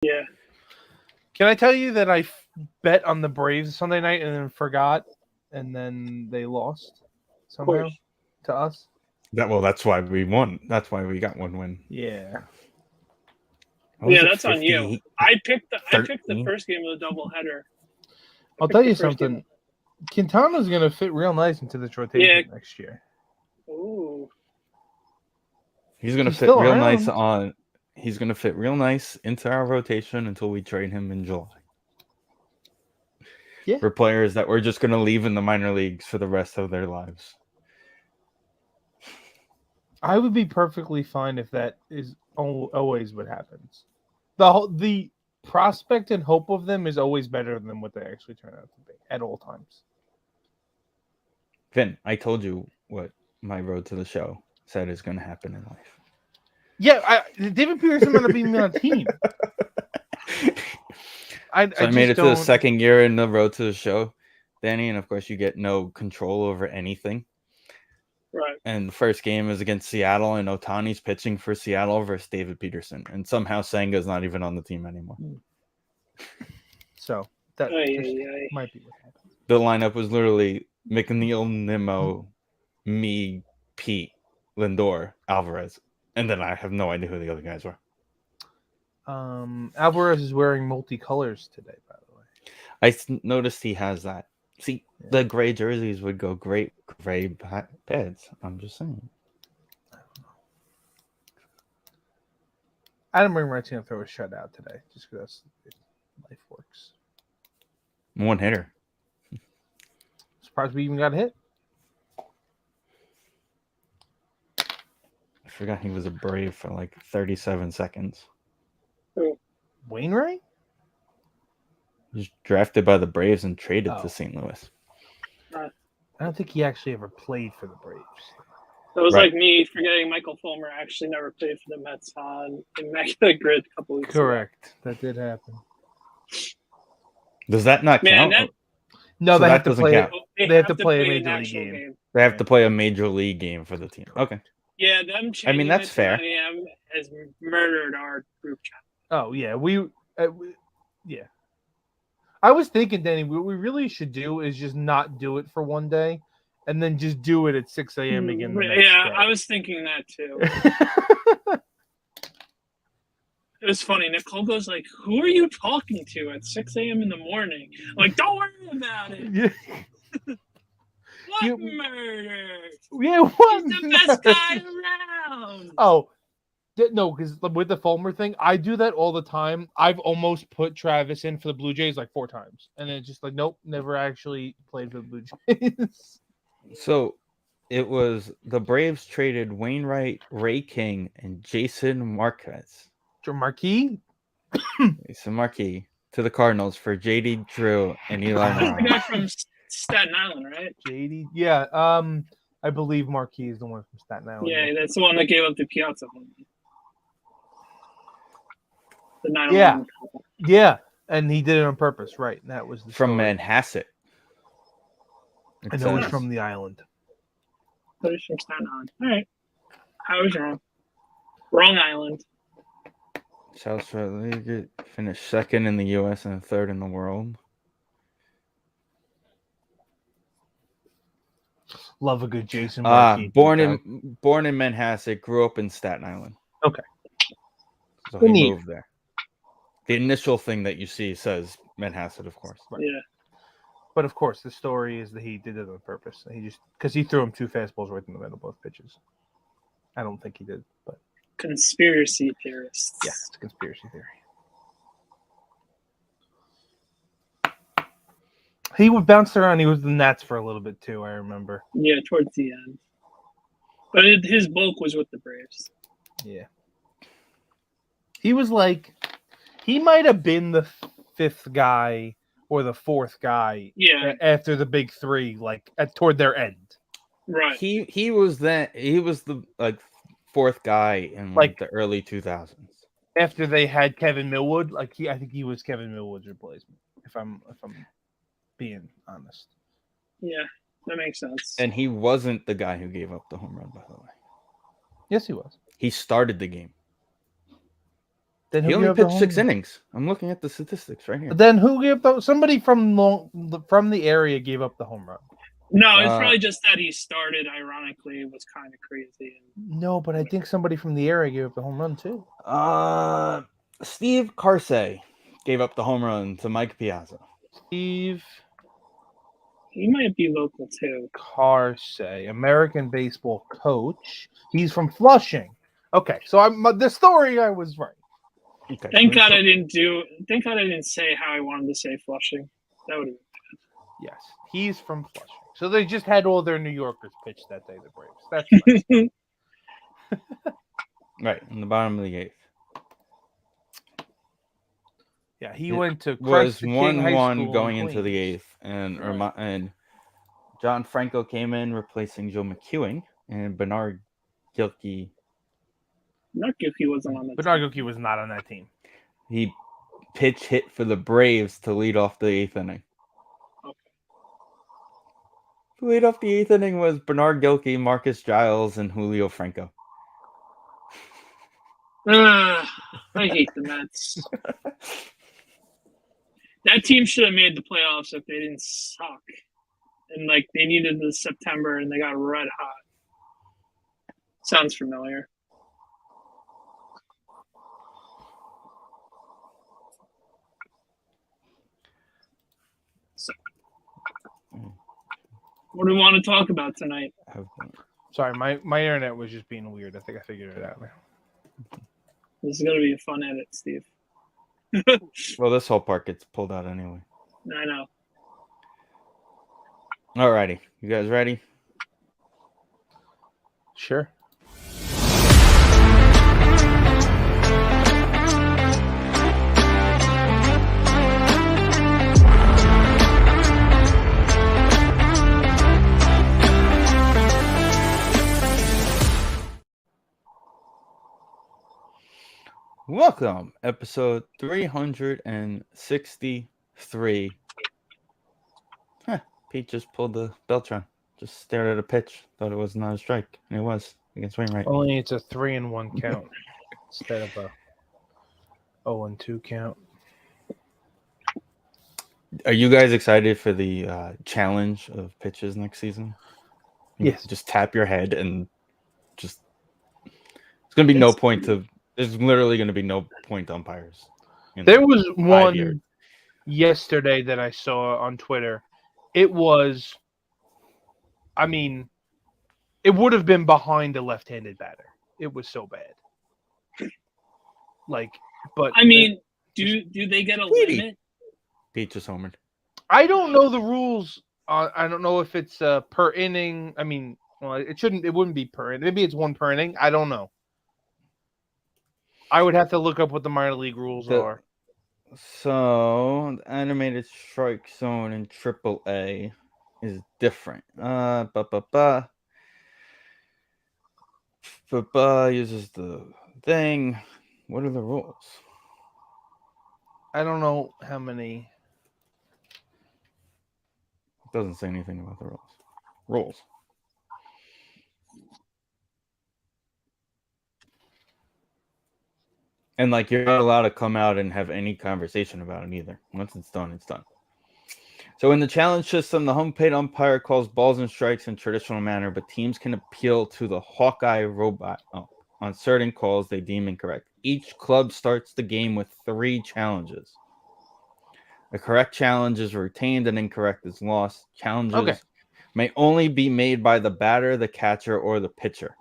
Yeah. Can I tell you that I bet on the Braves Sunday night and then forgot, and then they lost somehow to us? That's why we won. That's why we got one win. Yeah. Yeah, that's on you. I picked the first game of the doubleheader. I'll tell you something. Quintana's going to fit real nice into this rotation next year. Ooh. He's going to fit real nice on. He's going to fit real nice into our rotation until we trade him in July. Yeah. For players that we're just going to leave in the minor leagues for the rest of their lives. I would be perfectly fine if that is always what happens. The prospect and hope of them is always better than what they actually turn out to be at all times. Vin, I told you what my road to the show said is going to happen in life. Yeah, David Peterson might not be on a team. I made it to the second year in the road to the show, Danny, and of course you get no control over anything. Right. And the first game is against Seattle, and Ohtani's pitching for Seattle versus David Peterson, and somehow Senga's not even on the team anymore. So that might be what happened. The lineup was literally McNeil, Nimmo, me, Pete, Lindor, Alvarez. And then I have no idea who the other guys were. Alvarez is wearing multicolors today, by the way. I noticed he has that. See, the gray jerseys would go great gray pads. I'm just saying. I don't know. Adam Ringwright's going to throw a shutout today, just because life works. One hitter. Surprised we even got a hit. I forgot he was a Brave for like 37 seconds. Wainwright? He was drafted by the Braves and traded to St. Louis. I don't think he actually ever played for the Braves. That was like me forgetting Michael Fulmer actually never played for the Mets on Immaculate Grid a couple weeks ago. Correct. That did happen. Does that not count? No, so they have to play. They have to play a major league game. They have to play a major league game for the team. Okay. Yeah, them changing. I mean, that's fair. Has murdered our group chat. Oh yeah, yeah. I was thinking, Danny, what we really should do is just not do it for one day, and then just do it at 6 a.m. again. The next day. I was thinking that too. It was funny. Nicole goes like, "Who are you talking to at 6 a.m. in the morning?" I'm like, don't worry about it. Yeah. What murder? Yeah, what? He's the best guy around. Oh, no, because with the Fulmer thing, I do that all the time. I've almost put Travis in for the Blue Jays like 4 times, and it's just like, nope, never actually played for the Blue Jays. So it was the Braves traded Wainwright, Ray King, and Jason Marquez. Jason Marquis to the Cardinals for J.D. Drew and Eli That's the guy from Staten Island, right? J.D. Yeah, I believe Marquis is the one from Staten Island. Yeah, that's the one that gave up the Piazza home. The 911. Yeah, and he did it on purpose, right? That was the from Manhasset. I know he's from the island. But he's from Staten Island. All right, I was wrong. Wrong island. South League finished second in the U.S. and third in the world. Love a good Jason Marquis. Born in Manhasset, grew up in Staten Island. Okay. So he moved there. The initial thing that you see says Manhasset, of course. Right. Yeah. But of course, the story is that he did it on purpose. He just because he threw him 2 fastballs right in the middle of both pitches. I don't think he did, but conspiracy theorists. Yeah, it's a conspiracy theory. He would bounce around. He was the Nats for a little bit too. I remember. Yeah, towards the end. But his bulk was with the Braves. Yeah. He was like, he might have been the 5th guy or the 4th guy. Yeah. After the big 3, like toward their end. Right. He was that. He was the 4th guy in the early 2000s. After they had Kevin Millwood, I think he was Kevin Millwood's replacement. If I'm being honest. Yeah, that makes sense. And he wasn't the guy who gave up the home run, by the way. Yes, he was. He started the game. Then He who only gave up the pitched 6 home run? innings. I'm looking at the statistics right here. Then who gave up? Somebody from the area gave up the home run. No, it's probably just that he started. Ironically, it was kind of crazy. No, but I think somebody from the area gave up the home run too. Steve Carsey gave up the home run to Mike Piazza. Steve He might be local too. Carsey, American baseball coach. He's from Flushing. Okay, so the story I was right. Okay, Thank God I didn't say how I wanted to say Flushing. That would have. Yes, he's from Flushing. So they just had all their New Yorkers pitch that day, the Braves. That's right. Right, in the bottom of the 8th. Yeah, he went to was Crest King High 1-1 School going in into the Queens. 8th, and John Franco came in replacing Joe McEwing, and Bernard Gilkey. Not Gilkey wasn't on that. Bernard Gilkey was not on that team. He pitch hit for the Braves to lead off the 8th inning. Okay. To lead off the 8th inning was Bernard Gilkey, Marcus Giles, and Julio Franco. I hate the Mets. That team should have made the playoffs if they didn't suck. And they needed the September and they got red hot. Sounds familiar. So, what do we want to talk about tonight? Sorry, my internet was just being weird. I think I figured it out now. This is going to be a fun edit, Steve. Well, this whole part gets pulled out anyway. I know. Alrighty. You guys ready? Sure. Welcome, episode 363. Pete just pulled the Beltran. Just stared at a pitch. Thought it was not a strike. And it was against Wainwright. Only it's a 3-1 count instead of a 0-2 count. Are you guys excited for the challenge of pitches next season? Yes. Just tap your head and just... It's going to be no point to... There's literally going to be no point umpires. There was one yesterday that I saw on Twitter. It was, I mean, it would have been behind a left-handed batter. It was so bad. But I mean, do they get a limit? Pete just homered. I don't know the rules. I don't know if it's per inning. I mean, well, it wouldn't be per inning. Maybe it's one per inning. I don't know. I would have to look up what the minor league rules are. So, the animated strike zone in AAA is different. Uses the thing. What are the rules? I don't know how many. It doesn't say anything about the rules. Rules. And you're not allowed to come out and have any conversation about it either. Once it's done, it's done. So in the challenge system, the home plate umpire calls balls and strikes in traditional manner, but teams can appeal to the Hawkeye robot on certain calls they deem incorrect. Each club starts the game with 3 challenges. A correct challenge is retained and incorrect is lost. Challenges may only be made by the batter, the catcher, or the pitcher.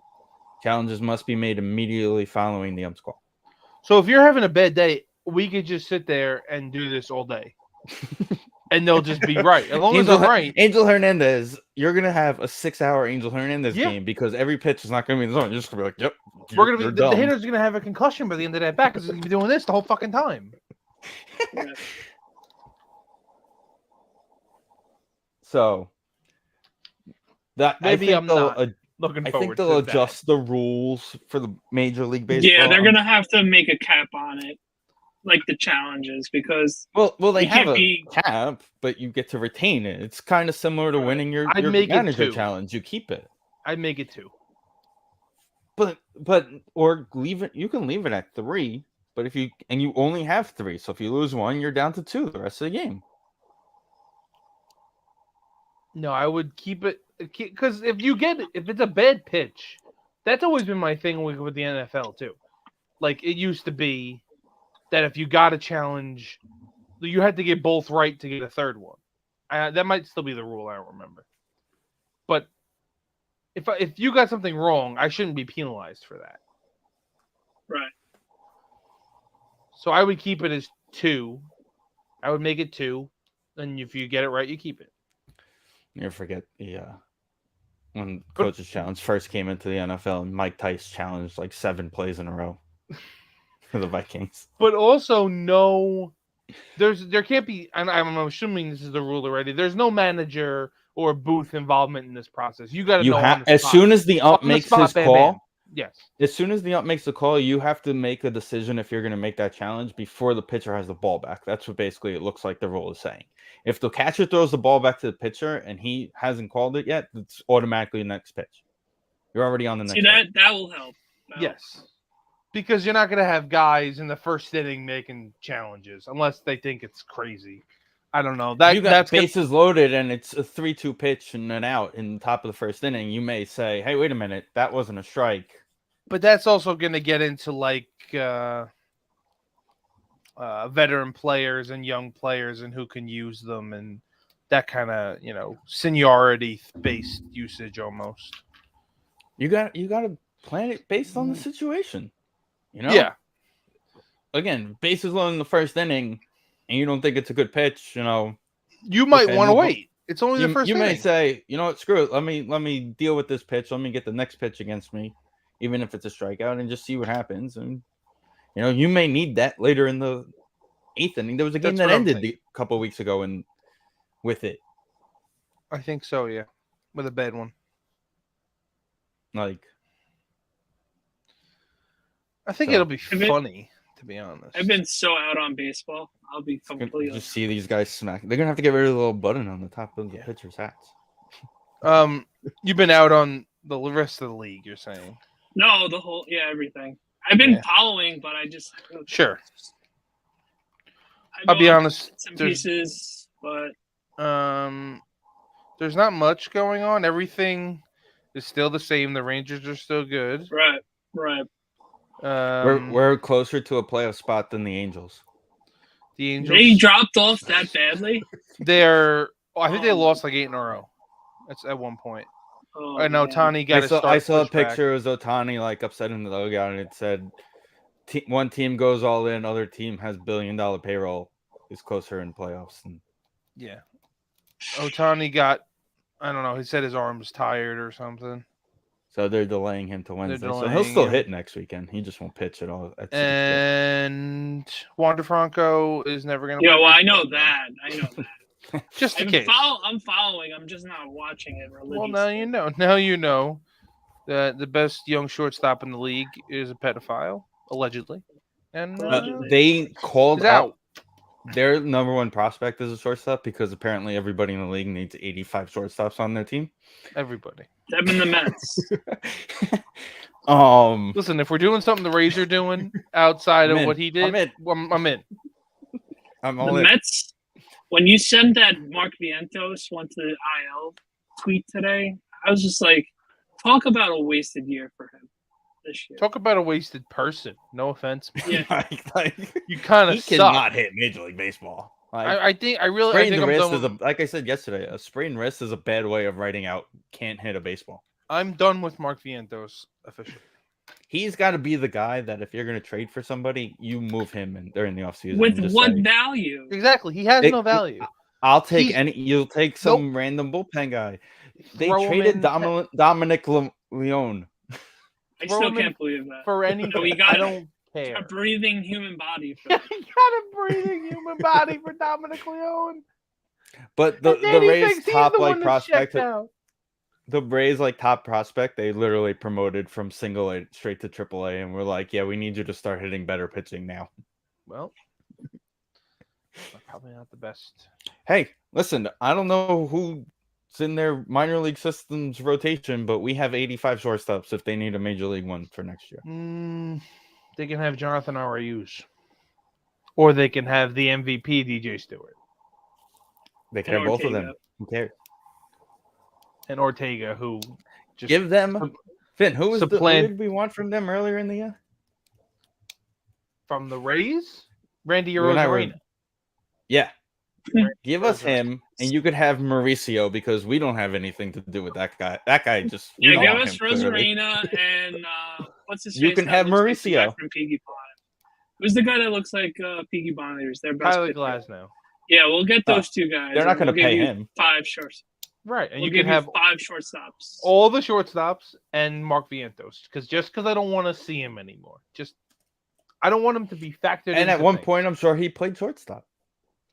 Challenges must be made immediately following the ump's call. So if you're having a bad day, we could just sit there and do this all day. And they'll just be right. As long as I'm right. Angel Hernandez, you're going to have a 6-hour Angel Hernandez game because every pitch is not going to be in the zone. You're just going to be like, yep. The hitter's going to have a concussion by the end of that bat because he's going to be doing this the whole fucking time. So, maybe I'm not looking forward to that. I think they'll adjust the rules for the Major League Baseball. Yeah, they're going to have to make a cap on it. Like the challenges, because well, they have a cap, but you get to retain it. It's kind of similar to winning your manager challenge. You keep it. I'd make it 2. But or leave it. You can leave it at 3, But you only have 3, so if you lose 1, you're down to 2 the rest of the game. No, I would keep it because if it's a bad pitch, that's always been my thing with the NFL too. Like it used to be that if you got a challenge, you had to get both right to get a third one. That might still be the rule. I don't remember. But if you got something wrong, I shouldn't be penalized for that. Right. So I would keep it as 2. I would make it 2, and if you get it right, you keep it. Never forget when Coach's Challenge first came into the NFL, and Mike Tice challenged like 7 plays in a row for the Vikings. But also, there can't be. And I'm assuming this is the rule already. There's no manager or booth involvement in this process. You got to know as soon as the ump makes his call. Bam. Yes. As soon as the ump makes the call, you have to make a decision if you're going to make that challenge before the pitcher has the ball back. That's what basically it looks like the rule is saying. If the catcher throws the ball back to the pitcher and he hasn't called it yet, it's automatically the next pitch. You're already on the next pitch. That will help. Yes. Because you're not going to have guys in the first inning making challenges unless they think it's crazy. I don't know. That's bases loaded and it's a 3-2 pitch and an out in the top of the first inning. You may say, hey, wait a minute, that wasn't a strike. But that's also going to get into like veteran players and young players and who can use them and that kind of, seniority-based usage almost. You got to plan it based on the situation. Yeah. Again, bases loaded in the first inning, and you don't think it's a good pitch, you might want to wait. It's only the first inning. You may say, you know what, screw it. Let me deal with this pitch. Let me get the next pitch against me, even if it's a strikeout, and just see what happens. And you may need that later in the 8th inning. There was a game that ended a couple of weeks ago, and with it, I think so. Yeah, with a bad one. I think it'll be funny, to be honest. I've been so out on baseball. I'll be completely just see these guys smack. They're gonna have to get rid of the little button on the top of the pitcher's hats. You've been out on the rest of the league. You're saying? No, everything. I've been following, but I just sure. I'll be honest. Some pieces, but there's not much going on. Everything is still the same. The Rangers are still good. Right. We're closer to a playoff spot than the Angels. The Angels. They dropped off that badly. I think they lost like 8 in a row. That's at one point. I know Ohtani got. I saw a picture of Ohtani like upset in the dugout, and it said, "One team goes all in, other team has $1 billion payroll, is closer in playoffs." And yeah, Ohtani got. I don't know. He said his arm was tired or something. So they're delaying him to Wednesday. So he'll still hit next weekend. He just won't pitch at all. And Wander Franco is never going to. Yeah, well, I know that. Just in case. I'm following. I'm just not watching it religiously. Well, now you know. Now you know that the best young shortstop in the league is a pedophile, allegedly. And they called out their number one prospect as a shortstop because apparently everybody in the league needs 85 shortstops on their team. Everybody. Them and the Mets. Listen, if we're doing something the Rays are doing outside of what he did, I'm in. The Mets. When you sent that Mark Vientos went to the IL tweet today, I was just like, talk about a wasted year for him this year. Talk about a wasted person. No offense. Yeah. You kind of he cannot hit Major League Baseball. I think like I said yesterday, a sprained wrist is a bad way of writing out can't hit a baseball. I'm done with Mark Vientos officially. He's got to be the guy that if you're going to trade for somebody, you move him during the offseason. With what value? Exactly. He has no value. I'll take you'll take some random bullpen guy. They traded Dominic Leone. I still can't believe that. For anybody. I don't care. A breathing human body. For that. You got a breathing human body for Dominic Leone. But the Rays top prospect. The Rays top prospect, they literally promoted from single A straight to triple A, and we're like, yeah, we need you to start hitting better pitching now. Well, probably not the best. Hey, listen, I don't know who's in their minor league systems rotation, but we have 85 shortstops if they need a major league one for next year. They can have Jonathan Arius. Or they can have the MVP, DJ Stewart. They can have both of them. Who cares? And Ortega, who just... Give them... Finn, who did we want from them earlier in the year? From the Rays? Randy Arozarena. Yeah. Give us him, and you could have Mauricio because we don't have anything to do with that guy. That guy just... Yeah, give us Rosarena and... what's his face? You can have Mauricio. Like from Piggy Pond. Who's the guy that looks like Piggy Blinders? Their best Tyler Glasnow. Yeah, we'll get those two guys. They're not going to pay him. 5 shorts. Right, and we'll you can have 5 shortstops. All the shortstops and Mark Vientos, because I don't want to see him anymore. I don't want him to be factored in. And at one point, I'm sure he played shortstop.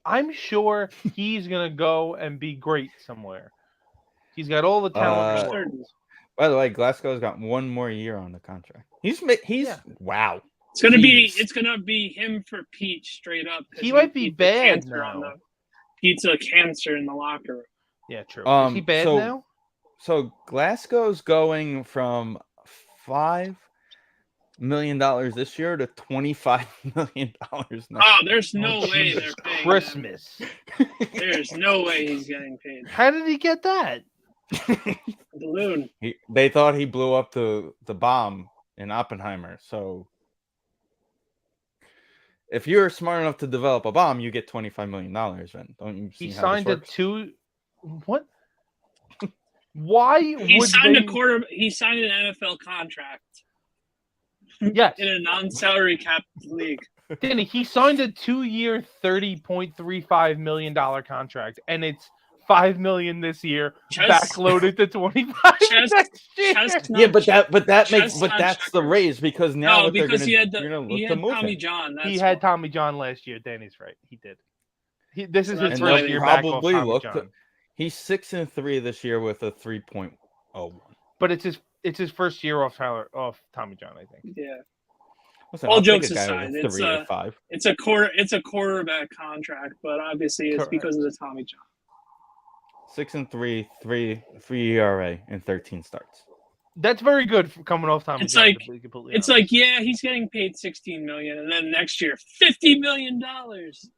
I'm sure he's going to go and be great somewhere. He's got all the talent. By the way, Glasgow's got 1 more year on the contract. Wow. It's gonna be him for Pete straight up. He might be bad now. Pete's a cancer in the locker room. Yeah, true. Is he bad now? So Glasgow's going from $5 million this year to $25 million next year. Oh, there's no way they're paying Christmas. There's no way he's getting paid. How did he get that? Balloon. They thought he blew up the bomb in Oppenheimer. So if you're smart enough to develop a bomb, you get $25 million. Then don't you see? He signed a 2. What? Why he would signed they... He signed an NFL contract. Yes, in a non-salary cap league. Danny, he signed a 2-year, $30.35 million contract, and it's $5 million this year, backloaded to 25 next year. Yeah, but that's the raise because now he had Tommy John. He had Tommy John last year. Danny's right. He did. This is his first year back off Tommy John. He's 6-3 this year with a 3.01. But it's his first year off Tommy John, I think. Yeah. Listen, all jokes aside, it's a quarterback contract, but obviously it's because of the Tommy John. 6-3, 3 ERA and 13 starts. That's very good for coming off Tommy John. Yeah, he's getting paid $16 million, and then next year $50 million.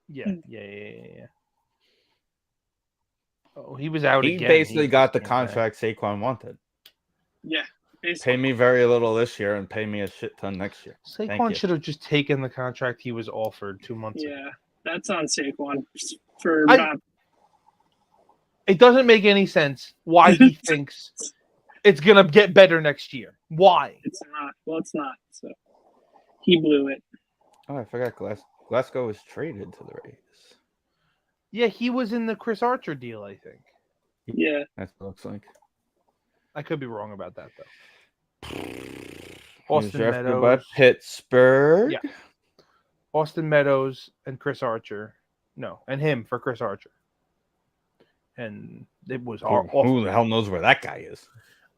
Yeah. Oh, he was out again. He basically got the contract Saquon wanted. Yeah. Basically. Pay me very little this year and pay me a shit ton next year. Saquon should have just taken the contract he was offered 2 months ago. Yeah, that's on Saquon. It doesn't make any sense why he thinks it's going to get better next year. Why? It's not. Well, it's not. So he blew it. Oh, I forgot Glasgow was traded to the Rays. Yeah, he was in the Chris Archer deal, I think. Yeah. That's what it looks like. I could be wrong about that, though. Austin Meadows. By Pittsburgh. Yeah. Austin Meadows and Chris Archer. No, and him for Chris Archer. And it was who the hell knows where that guy is?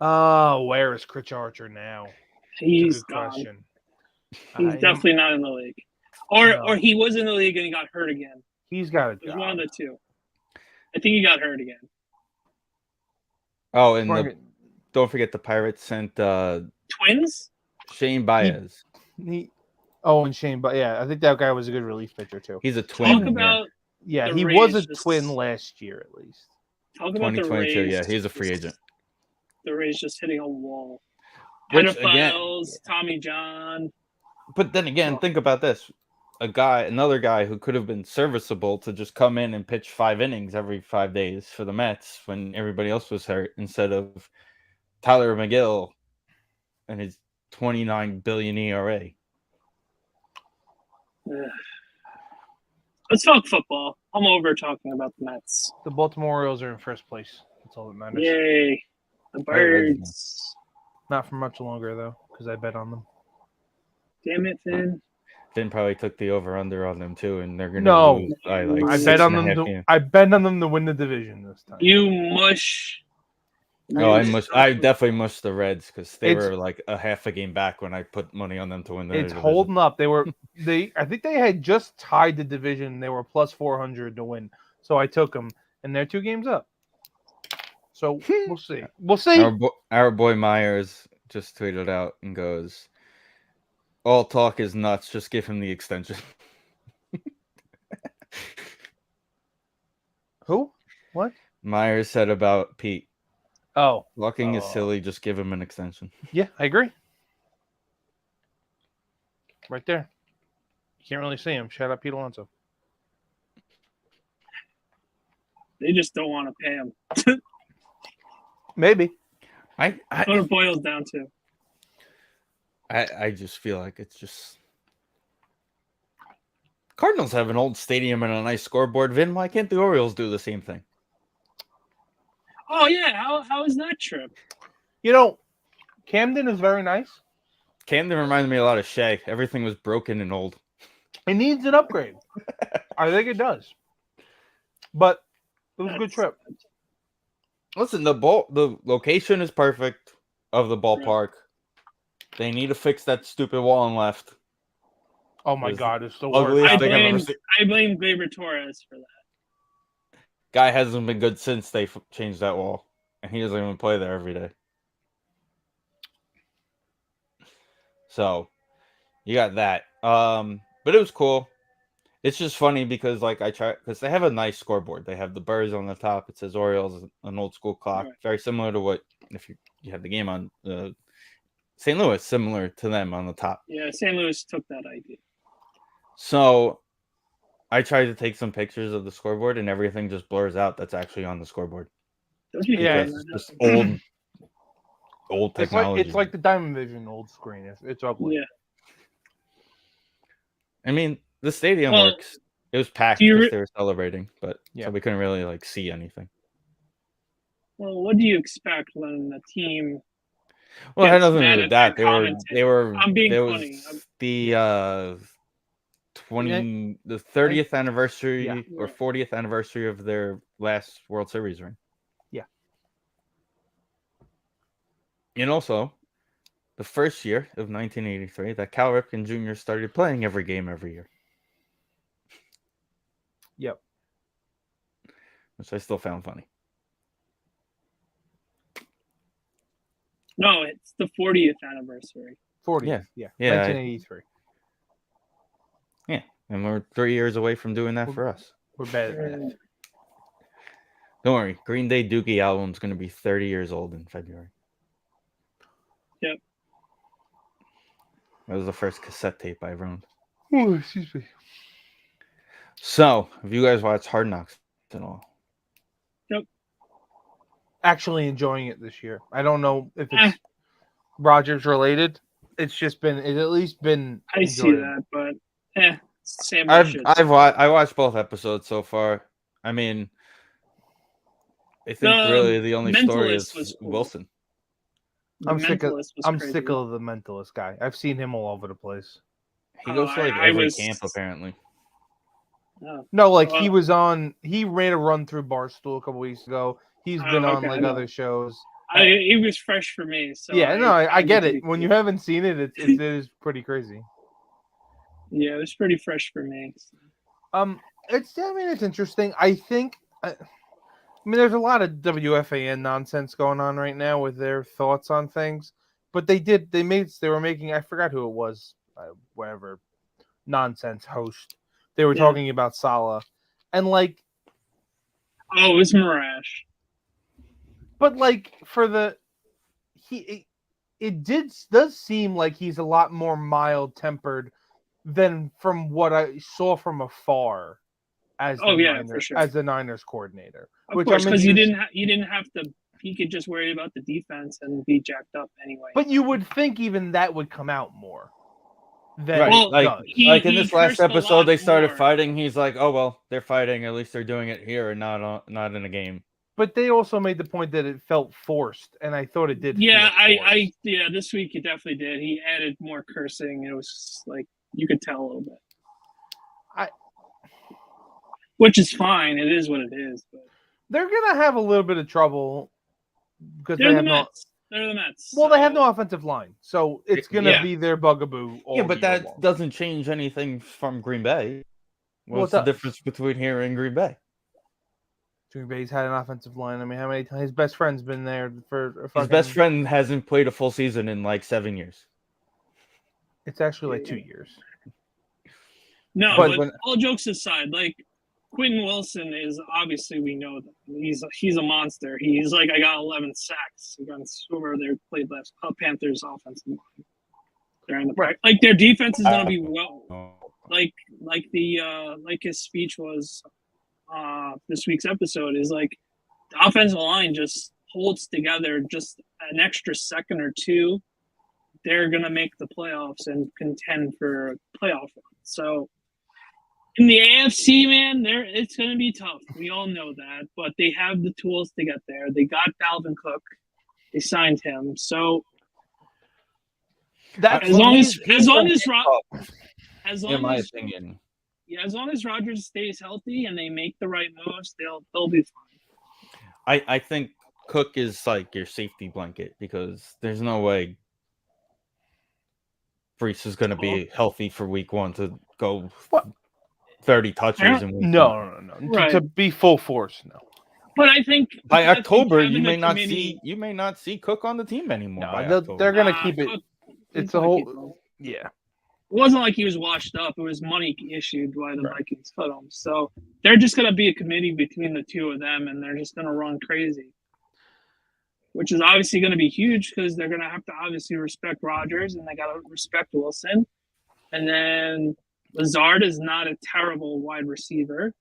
Oh, where is Chris Archer now? He's gone. Question. He's definitely not in the league. Or he was in the league and he got hurt again. He's got a job. It was one of the two. I think he got hurt again. Oh, and don't forget the Pirates sent Twins? Shane Baez. And Shane, but yeah, I think that guy was a good relief pitcher too. He's a twin. Talk about he was a twin last year at least. Talk about 2022, the Rays. Yeah, he's a free agent. The Rays just hitting a wall. Pedophiles, again, Tommy John. But then again, think about this. Another guy who could have been serviceable to just come in and pitch 5 innings every 5 days for the Mets when everybody else was hurt instead of Tyler McGill and his 29 billion ERA. Let's talk football. I'm over talking about the Mets. The Baltimore Orioles are in first place. That's all that matters. Yay. The Birds. Not for much longer, though, because I bet on them. Damn it, Finn. Finn probably took the over-under on them, too, and they're going to lose by I bet on them. I bet on them to win the division this time. You mush. No, I definitely mushed the Reds because they were like a half a game back when I put money on them to win the division. It's holding up. I think they had just tied the division. They were plus 400 to win. So I took them, and they're 2 games up. So we'll see. We'll see. Our boy Myers just tweeted out and goes, All talk is nuts. Just give him the extension. Who? What? Myers said about Pete. Oh. Talking is silly. Just give him an extension. Yeah, I agree. Right there. You can't really see him. Shout out Pete Alonso. They just don't want to pay him. Maybe. That's what it boils down to. I just feel like it's just Cardinals have an old stadium and a nice scoreboard. Vin, why can't the Orioles do the same thing? Oh yeah, how is that trip? You know, Camden is very nice. Camden reminded me a lot of Shea. Everything was broken and old. It needs an upgrade. I think it does. But it was a good trip. Listen, the location is perfect of the ballpark. They need to fix that stupid wall on left. Oh my God, it's the ugliest worst. thing I've ever seen. I blame Gleyber Torres for that. Guy hasn't been good since they changed that wall, and he doesn't even play there every day. So, you got that. But it was cool. It's just funny because because they have a nice scoreboard. They have the birds on the top. It says Orioles, an old school clock, Right. very similar to what if you had the game on St. Louis, similar to them on the top. Yeah, St. Louis took that idea. So I tried to take some pictures of the scoreboard, and everything just blurs out. That's actually on the scoreboard. Yeah, it's just old technology. It's like the Diamond Vision old screen. It's ugly. Yeah. I mean, the stadium works. It was packed because they were celebrating, but so we couldn't really see anything. Well, what do you expect when the team? Well, it had nothing to do with that. They were. I'm being funny. The 30th anniversary or 40th anniversary of their last World Series ring. Yeah. And also, the first year of 1983 that Cal Ripken Jr. started playing every game every year. Yep. Which I still found funny. No, it's the 40th anniversary. 40th, yeah. 1983. Yeah, and we're 3 years away from doing that for us. We're better than that. Don't worry, Green Day Dookie album's going to be 30 years old in February. Yep. That was the first cassette tape I owned. Oh, excuse me. So, have you guys watched Hard Knocks at all? Yep. Actually enjoying it this year. I don't know if it's Rodgers related. It's at least been. I see that, but same. I watched both episodes so far. I mean, I think really the only story is cool. Wilson. I'm sick of the Mentalist guy. I've seen him all over the place. He goes to every camp apparently. No, he ran a run through Barstool a couple weeks ago. He's been on other shows. It was fresh for me. So I get it. When you haven't seen it, it is pretty crazy. Yeah, it was pretty fresh for me. It's interesting. I think. I mean, there's a lot of WFAN nonsense going on right now with their thoughts on things, but they were making. I forgot who it was. Whatever nonsense host. They were talking about Salah, and it was Marash. But does seem like he's a lot more mild tempered than from what I saw from afar as the Niners coordinator. Of course, because you didn't have to. He could just worry about the defense and be jacked up anyway. But you would think even that would come out more. In this last episode, they started fighting. He's like, "Oh well, they're fighting. At least they're doing it here and not in a game." But they also made the point that it felt forced, and I thought it did. Yeah, this week it definitely did. He added more cursing. It was you could tell a little bit. Which is fine. It is what it is. But they're gonna have a little bit of trouble because they're the Mets. Well, they have no offensive line, so it's gonna be their bugaboo. But that doesn't change anything from Green Bay. What's the difference between here and Green Bay? Green Bay's had an offensive line. I mean, how many times his best friend's been there for? His best friend hasn't played a full season in 7 years. It's actually like 2 years. No, but all jokes aside, like Quentin Wilson is obviously, we know that he's a monster. He's like, I got 11 sacks against whoever they played last. Panthers offensive line. They're in the right. Like their defense is gonna be like his speech was this week's episode is like the offensive line just holds together just an extra second or two. They're gonna make the playoffs and contend for a playoff run. So in the AFC, man, it's going to be tough. We all know that, but they have the tools to get there. They got Dalvin Cook. They signed him. So as long as Rodgers stays healthy and they make the right moves, they'll be fine. I think Cook is like your safety blanket because there's no way Brees is going to be healthy for week 1 to go 30 touches in week 1. No. Right. To be full force, no. But I think by October you may not see Cook on the team anymore. No, they're going to keep it. It's a whole yeah. It wasn't like he was washed up. It was money issued by the Vikings cut him. So they're just going to be a committee between the two of them, and they're just going to run crazy, which is obviously going to be huge because they're going to have to obviously respect Rodgers and they got to respect Wilson, and then Lazard is not a terrible wide receiver.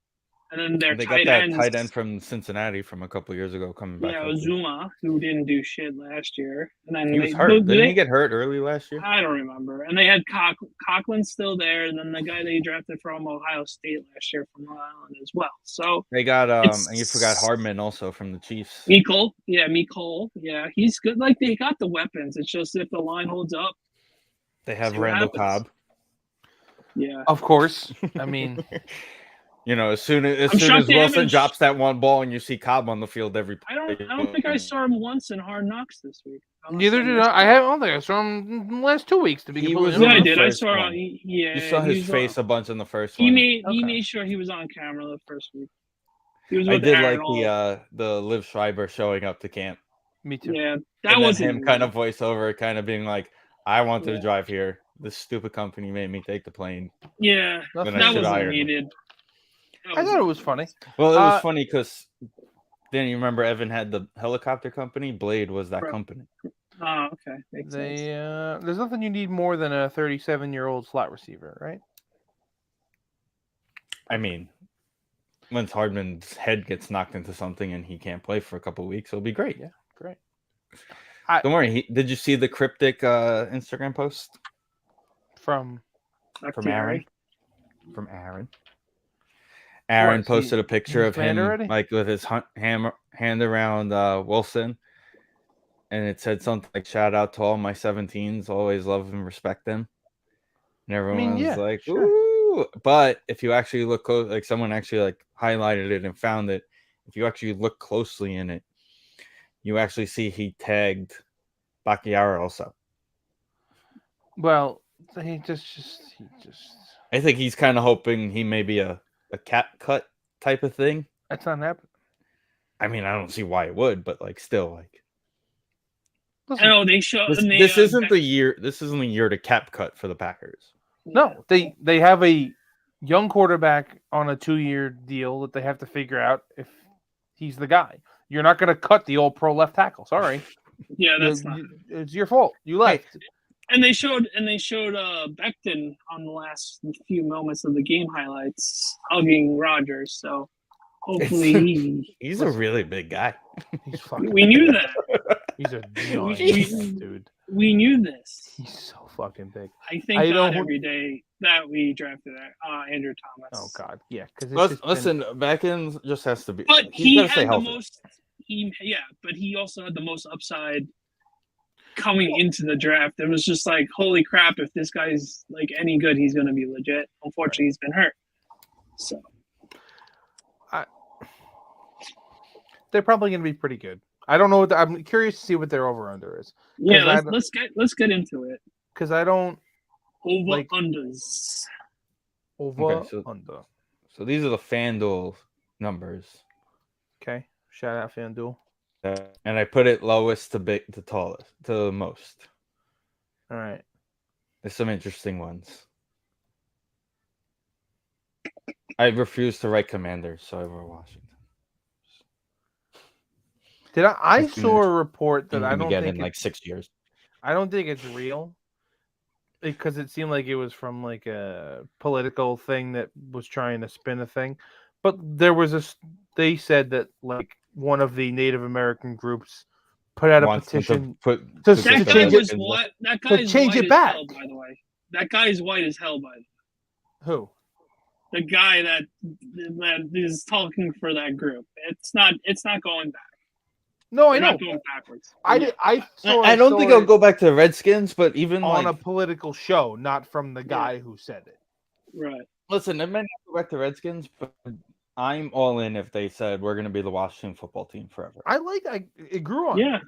And then they got that tight end from Cincinnati from a couple years ago coming back. Yeah, Ozuma, who didn't do shit last year. And then he was hurt. Didn't he get hurt early last year? I don't remember. And they had Conklin's still there, and then the guy they drafted from Ohio State last year from Rhode Island as well. So they got and you forgot Hardman also from the Chiefs. Mecole, yeah, he's good. Like they got the weapons. It's just if the line holds up. They have Randall Cobb. Yeah, of course. I mean. As soon as Wilson drops that one ball and you see Cobb on the field every. I don't think I saw him once in Hard Knocks this week. Neither did I. I don't think I saw him in the last 2 weeks. To be honest, I did. I saw. You saw his face a bunch in the first one. He made sure he was on camera the first week. I did like the Liv Schreiber showing up to camp. Me too. Yeah, that was him kind of voiceover, kind of being like, "I wanted to drive here. This stupid company made me take the plane." Yeah, that wasn't needed. I thought it was funny. Well, it was funny because then you remember Evan had the helicopter company. Blade was that company. Oh, okay. Makes sense. There's nothing you need more than a 37-year-old slot receiver, right? I mean, once Hardman's head gets knocked into something and he can't play for a couple of weeks, it'll be great. Yeah, great. Don't worry. Did you see the cryptic Instagram post from Aaron? From Aaron. Aaron posted a picture of him like with his hand around Wilson, and it said something like "Shout out to all my 17s, always love and respect them." And everyone was like, sure. "Ooh!" But if you actually look close, like someone actually like highlighted it and found it. If you actually look closely in it, you actually see he tagged Bakhtiari also. Well, he just. I think he's kind of hoping he may be a cap cut type of thing. That's not happening. I mean, I don't see why it would, but like still like I know they show this isn't the year. This isn't the year to cap cut for the Packers. No, they have a young quarterback on a 2-year deal that they have to figure out if he's the guy. You're not going to cut the old pro left tackle. Sorry. Yeah, that's not. It's your fault. You left. And they showed Becton on the last few moments of the game highlights hugging Rodgers. So hopefully he's a really big guy. We knew that. He's a giant dude. We knew this. He's so fucking big. I think every day that we drafted Andrew Thomas. Oh God, yeah. Listen, Becton just has to be. But he had the most. But he also had the most upside. Coming into the draft, it was just like, holy crap, if this guy's like any good, he's going to be legit. Unfortunately, he's been hurt. So they're probably going to be pretty good. I don't know. I'm curious to see what their over/under is. Yeah, let's get into it. Because I don't unders. Under. So these are the FanDuel numbers. Okay, shout out FanDuel. And I put it lowest to tallest to most. All right. There's some interesting ones. I refuse to write Commanders, so I wrote Washington. I saw a report that I don't again think in like 6 years. I don't think it's real because it seemed like it was from like a political thing that was trying to spin a thing. But there was they said that like one of the Native American groups put out a petition to that guy was what? That guy is change white it back. as hell, by the way. That guy is white as hell, by the way. Who? The guy that is talking for that group. It's not going back. No, I They're know. not going backwards. I don't think I'll go back to the Redskins, but even on a political show, not from the guy who said it. Right. Listen, it may not go back to Redskins, but I'm all in if they said we're going to be the Washington football team forever. It grew on. Yeah.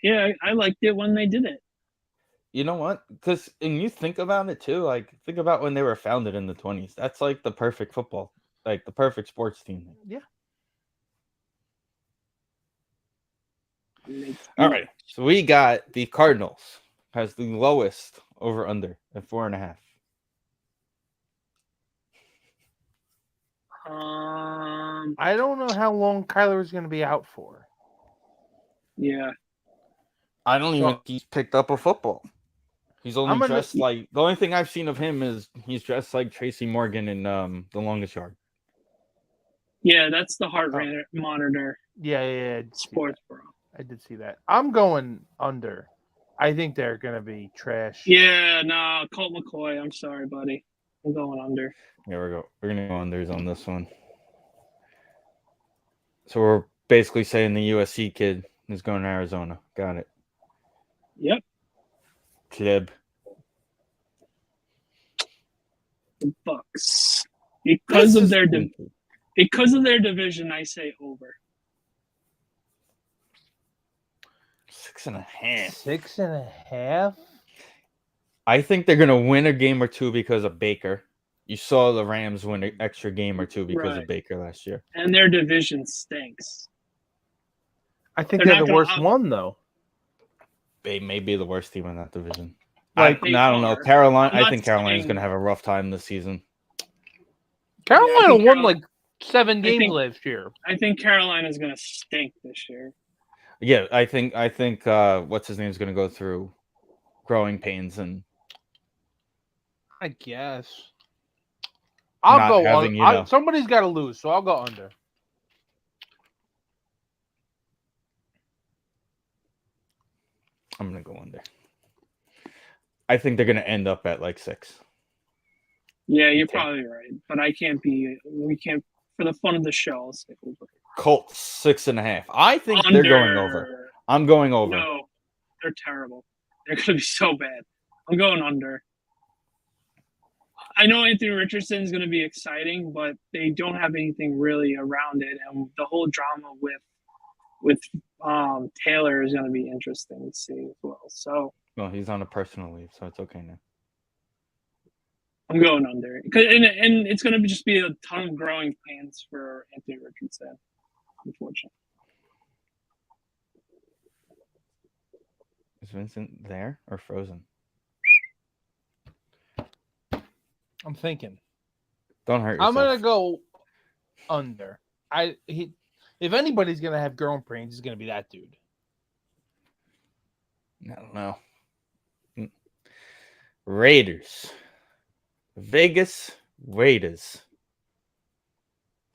Yeah, I liked it when they did it. You know what? Because and you think about it too, like think about when they were founded in the 20s. That's like the perfect football, like the perfect sports team. Yeah. All right. So we got the Cardinals has the lowest over under at 4.5. I don't know how long Kyler is going to be out for. Yeah. I don't even think he's picked up a football. He's only dressed like the only thing I've seen of him is he's dressed like Tracy Morgan in The Longest Yard. Yeah, that's the heart rate monitor. Yeah. Sports Bro. I did see that. I'm going under. I think they're going to be trash. Yeah, no, Colt McCoy. I'm sorry, buddy. I'm going under. Here we go. We're going to go unders on this one. So we're basically saying the USC kid is going to Arizona. Got it. Yep. Kleb. The Bucks. Because of their division, I say over. 6.5. 6.5? I think they're going to win a game or two because of Baker. You saw the Rams win an extra game or two because of Baker last year. And their division stinks. I think they're the worst one, though. They may be the worst team in that division. Like, I don't know. Carolina. I think Carolina's going to have a rough time this season. Carolina won like 7 games last year. I think Carolina's going to stink this year. Yeah, I think what's his name is going to go through growing pains and. I guess. I'll go on. Somebody's got to lose, so I'll go under. I'm going to go under. I think they're going to end up at like 6. Yeah, you're probably right, but we can't, for the fun of the show, I'll say over. Colts 6.5. I think they're going over. I'm going over. No, they're terrible. They're going to be so bad. I'm going under. I know Anthony Richardson is going to be exciting, but they don't have anything really around it, and the whole drama with Taylor is going to be interesting to see as well. So, well, he's on a personal leave, so it's okay now. I'm going under, and it's going to just be a ton of growing pains for Anthony Richardson, unfortunately. Is Vincent there or frozen? I'm thinking. Don't hurt yourself. I'm gonna go under. If anybody's gonna have growing pains, it's gonna be that dude. I don't know. Raiders. Vegas Raiders.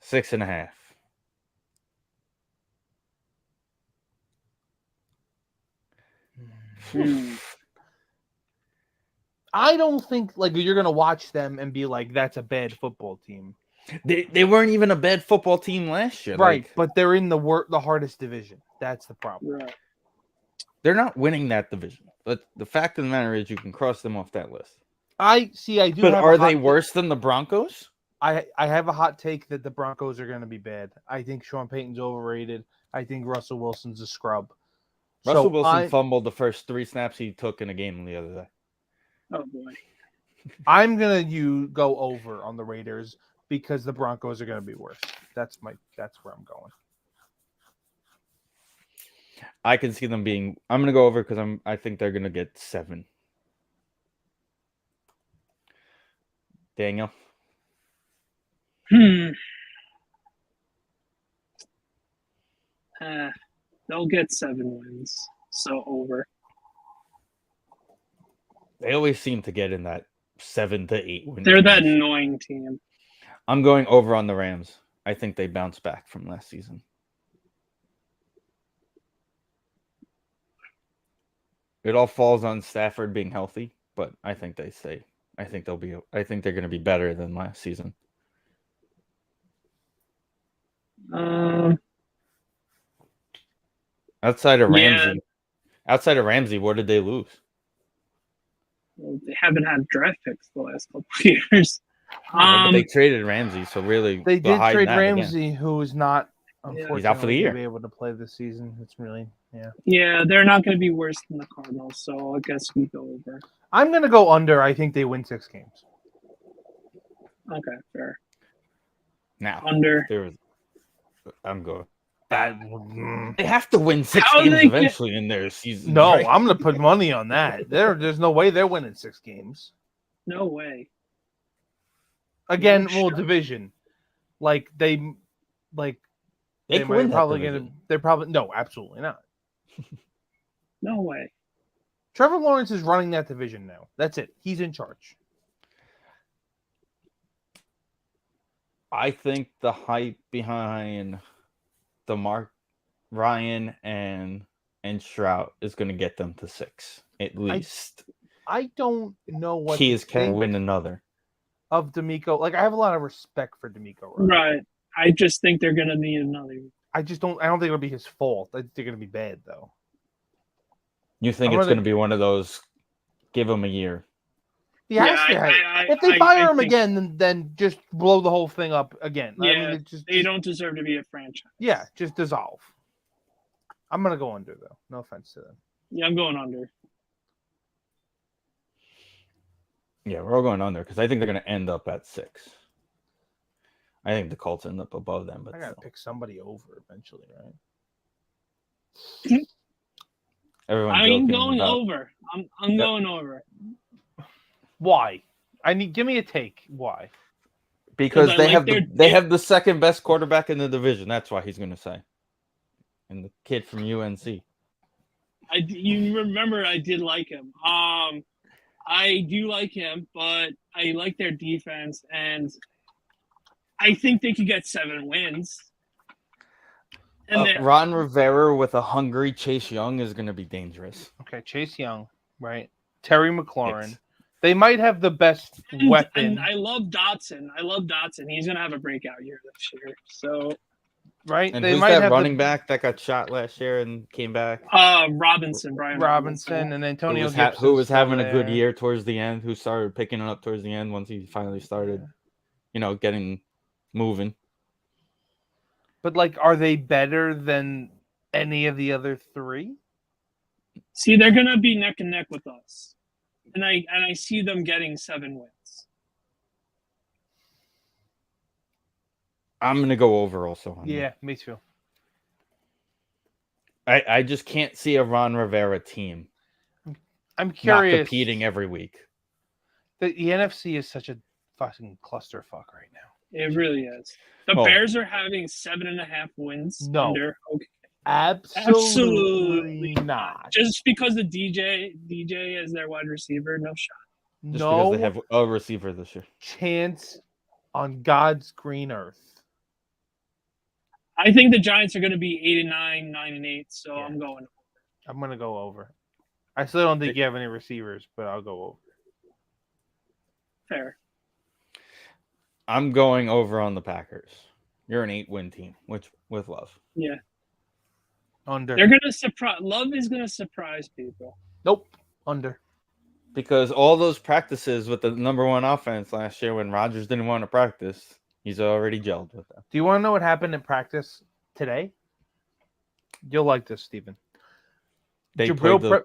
6.5. I don't think like you're gonna watch them and be like, "That's a bad football team." They weren't even a bad football team last year, right? But they're in the hardest division. That's the problem. Right. They're not winning that division, but the fact of the matter is, you can cross them off that list. I do. But are they worse than the Broncos? I have a hot take that the Broncos are going to be bad. I think Sean Payton's overrated. I think Russell Wilson's a scrub. Russell Wilson fumbled the first 3 snaps he took in a game the other day. Oh boy. I'm gonna go over on the Raiders because the Broncos are gonna be worse. That's where I'm going. I can see them being. I'm gonna go over because I think they're gonna get 7. Daniel? They'll get 7 wins. So over. They always seem to get in that 7 to 8 win. They're that annoying team. I'm going over on the Rams. I think they bounce back from last season. It all falls on Stafford being healthy, but I think they stay. I think they're going to be better than last season. Outside of Ramsey, what did they lose? Well, they haven't had draft picks the last couple of years. But they traded Ramsey, so really they did trade Ramsey, who is not unfortunately he's out for the year. Be able to play this season. It's really Yeah, they're not going to be worse than the Cardinals, so I guess we go over. I'm going to go under. I think they win 6 games. Okay, fair. Now under. I'm going. They have to win 6 games eventually in their season. No, right? I'm going to put money on that. There's no way they're winning 6 games. No way. Again, division. They win probably they're probably no, absolutely not. No way. Trevor Lawrence is running that division now. That's it. He's in charge. I think the hype behind DeMarc, Ryan, and Stroud is going to get them to 6 at least. I don't know what Keys can win another. Of DeMeco, I have a lot of respect for DeMeco. Right. I just think they're going to need another. I don't think it'll be his fault. I think they're going to be bad though. You think it's going to be one of those? Give him a year. He has to. If they fire him again, then just blow the whole thing up again. Yeah, they don't deserve to be a franchise. Yeah, just dissolve. I'm gonna go under though. No offense to them. Yeah, I'm going under. Yeah, we're all going under because I think they're going to end up at 6. I think the Colts end up above them, but I gotta pick somebody over eventually, right? I'm going over. I'm going over. Why? Give me a take. Why? Because they have the second best quarterback in the division. That's why he's going to say. And the kid from UNC. You remember I did like him. I do like him, but I like their defense, and I think they could get 7 wins. And Ron Rivera with a hungry Chase Young is going to be dangerous. Okay, Chase Young, right? Terry McLaurin. They might have the best weapon. And I love Dotson. He's going to have a breakout year this year. So, right? And who's that running back that got shot last year and came back? Robinson, Brian Robinson, and Antonio Gibson. Who was having a good year towards the end, who started picking it up towards the end once he finally started, getting moving. But, are they better than any of the other 3? See, they're going to be neck and neck with us. And I see them getting 7 wins. I'm going to go over also. Yeah, me too. I just can't see a Ron Rivera team. I'm curious. Not competing every week. The NFC is such a fucking clusterfuck right now. It really is. The Bears are having 7.5 wins. No. Okay. Absolutely not. Just because of DJ is their wide receiver, no shot. Just because they have a receiver this year. Chance on God's green earth. I think the Giants are going to be 8-9, 9-8, so I'm going over. I'm going to go over. I still don't think you have any receivers, but I'll go over. Fair. I'm going over on the Packers. You're an 8-win team, with Love. Yeah. Under. They're going to surprise. Love is going to surprise people. Nope. Under. Because all those practices with the number 1 offense last year when Rodgers didn't want to practice, he's already gelled with them. Do you want to know what happened in practice today? You'll like this, Steven. They played the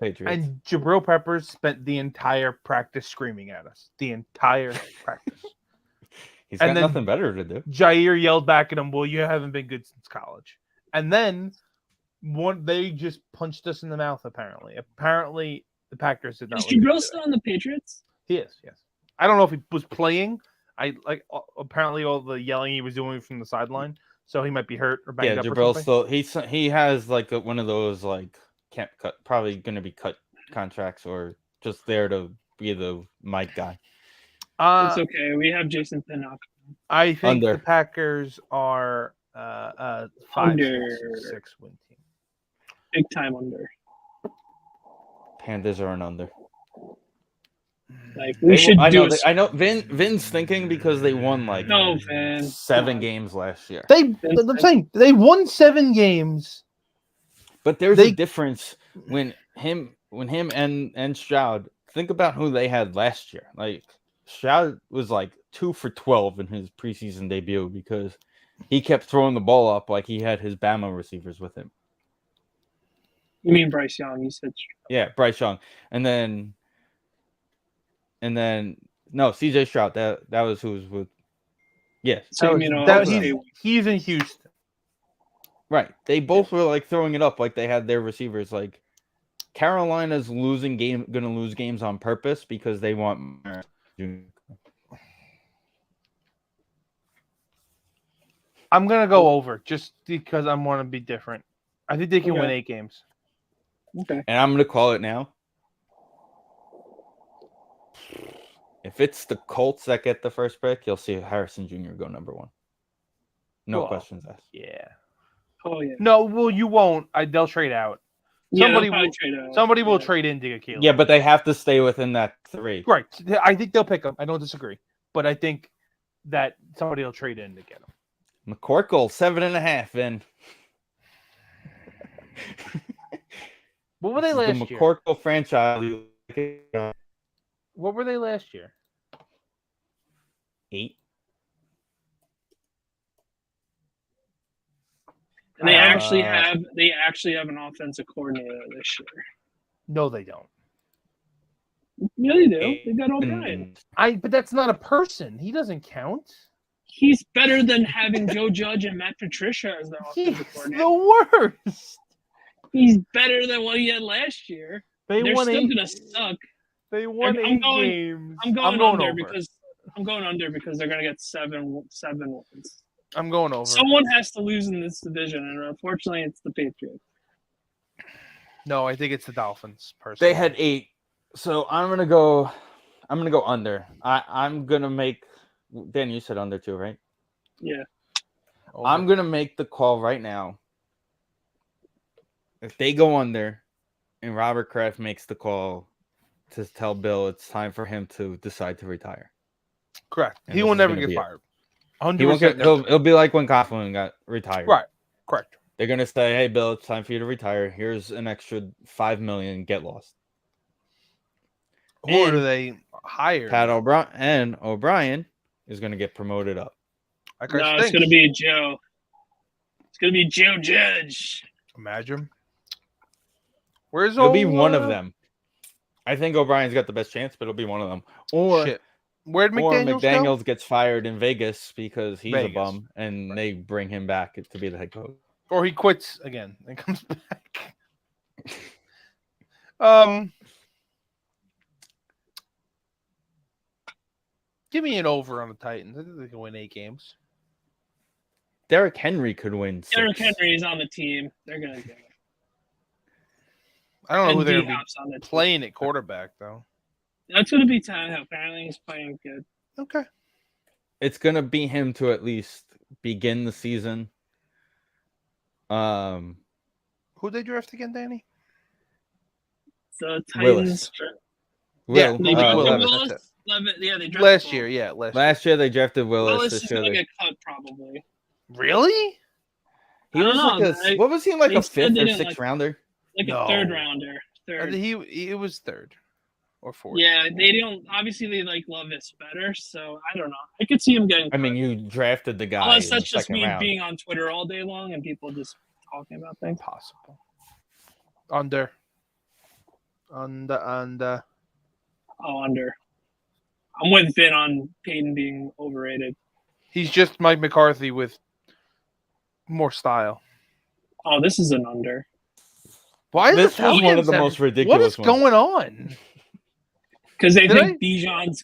Patriots. And Jabril Peppers spent the entire practice screaming at us. The entire practice. He's got nothing better to do. Jair yelled back at him, well, you haven't been good since college. And then they just punched us in the mouth, apparently. Apparently, the Packers did not. Is Jabril still on the Patriots? He is. Yes. I don't know if he was playing. Apparently all the yelling he was doing from the sideline, so he might be hurt or banged up or Jabril something. still he has like one of those like can't cut, probably going to be cut contracts or just there to be the mic guy. It's okay. We have Jason Pinnock. I think Under. the Packers are 5-6 win team. Big time under. Panthers are an under. Like we should do. I know. Vin's thinking because they won like 7 games last year. I'm saying they won 7 games. But there's a difference when him and Stroud. Think about who they had last year. Like Stroud was like 2 for 12 in his preseason debut because he kept throwing the ball up like he had his Bama receivers with him. You mean Bryce Young? You said Stroud. Yeah, Bryce Young, and then no, CJ Stroud. That was who was with. Yes, so he's in Houston. Right. They both were like throwing it up like they had their receivers. Like Carolina's gonna lose games on purpose because they want. I'm gonna go over just because I want to be different. I think they can win 8 games. Okay. And I'm gonna call it now. If it's the Colts that get the first pick, you'll see Harrison Jr. go number 1. No questions asked. Yeah. Oh yeah. No, well, you won't. They'll trade out. Somebody will trade into Akil. Yeah, but they have to stay within that 3. Right. I think they'll pick him. I don't disagree, but I think that somebody will trade in to get him. McCorkle 7.5 in. What were they last year? The McCorkle franchise. What were they last year? 8. And they actually have an offensive coordinator this year. No, they don't. Yeah, they do. They got O'Brien. But that's not a person. He doesn't count. He's better than having Joe Judge and Matt Patricia as their offensive coordinator. The worst. He's better than what he had last year. They're still gonna suck. They won 8 games. I'm going under because they're gonna get 7 wins. I'm going over. Someone has to lose in this division, and unfortunately, it's the Patriots. No, I think it's the Dolphins. Personally, they had 8, so I'm gonna go under. I'm gonna make. Dan, you said under too, right? Yeah. Over. I'm gonna make the call right now. If they go under, and Robert Kraft makes the call to tell Bill it's time for him to decide to retire. Correct. He will never get fired. It'll be like when Coughlin got retired. Right. Correct. They're gonna say, "Hey, Bill, it's time for you to retire. Here's an extra $5 million. Get lost." Or do they hire Pat O'Brien? And O'Brien is gonna get promoted up. It's gonna be Joe. It's gonna be Joe Judge. Imagine. It'll be one of them. I think O'Brien's got the best chance, but it'll be one of them. Or where'd McDaniels gets fired in Vegas because he's a bum, and they bring him back to be the head coach. Or he quits again and comes back. Give me an over on the Titans. I think they can win 8 games. Derrick Henry could win 6. Derrick Henry is on the team. They're gonna get it. I don't know who they're going to be playing at quarterback, though. That's going to be Tannehill. Apparently, he's playing good. Okay. It's going to be him to at least begin the season. Who they draft again, Danny? The Titans. Willis. They drafted last year. Yeah, last year they drafted Willis. Willis is going to get cut, probably. Really? He was what was he, like a 5th or 6th rounder? Like a third rounder. He was 3rd or 4th. Yeah, they don't. Obviously, they like Levis better, so I don't know. I could see him getting. I mean, you drafted the guy. Unless that's just me being on Twitter all day long and people just talking about things. Possible. Under. Oh, under. I'm with Vin on Peyton being overrated. He's just Mike McCarthy with more style. Oh, this is an under. Why is this one of the most ridiculous? What is going on? Because they think Bijan's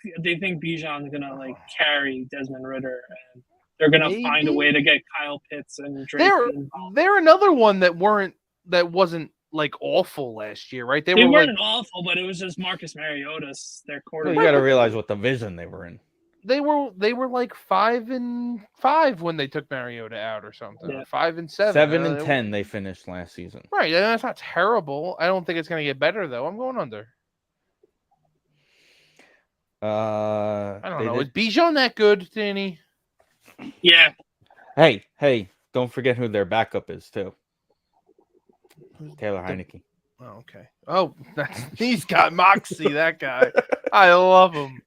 gonna like carry Desmond Ritter, and they're gonna find a way to get Kyle Pitts and Drake involved. They're another one that wasn't like awful last year, right? They weren't awful, but it was just Marcus Mariota's their quarterback. You got to realize what division they were in. They were like 5-5 when they took Mariota out or something. Yeah. 5-7. 7-10 they finished last season. Right, and that's not terrible. I don't think it's going to get better though. I'm going under. I don't know. Is Bijan that good, Danny? Yeah. Hey! Don't forget who their backup is too. Taylor Heineke. Oh, okay. Oh, he's got moxie. That guy. I love him.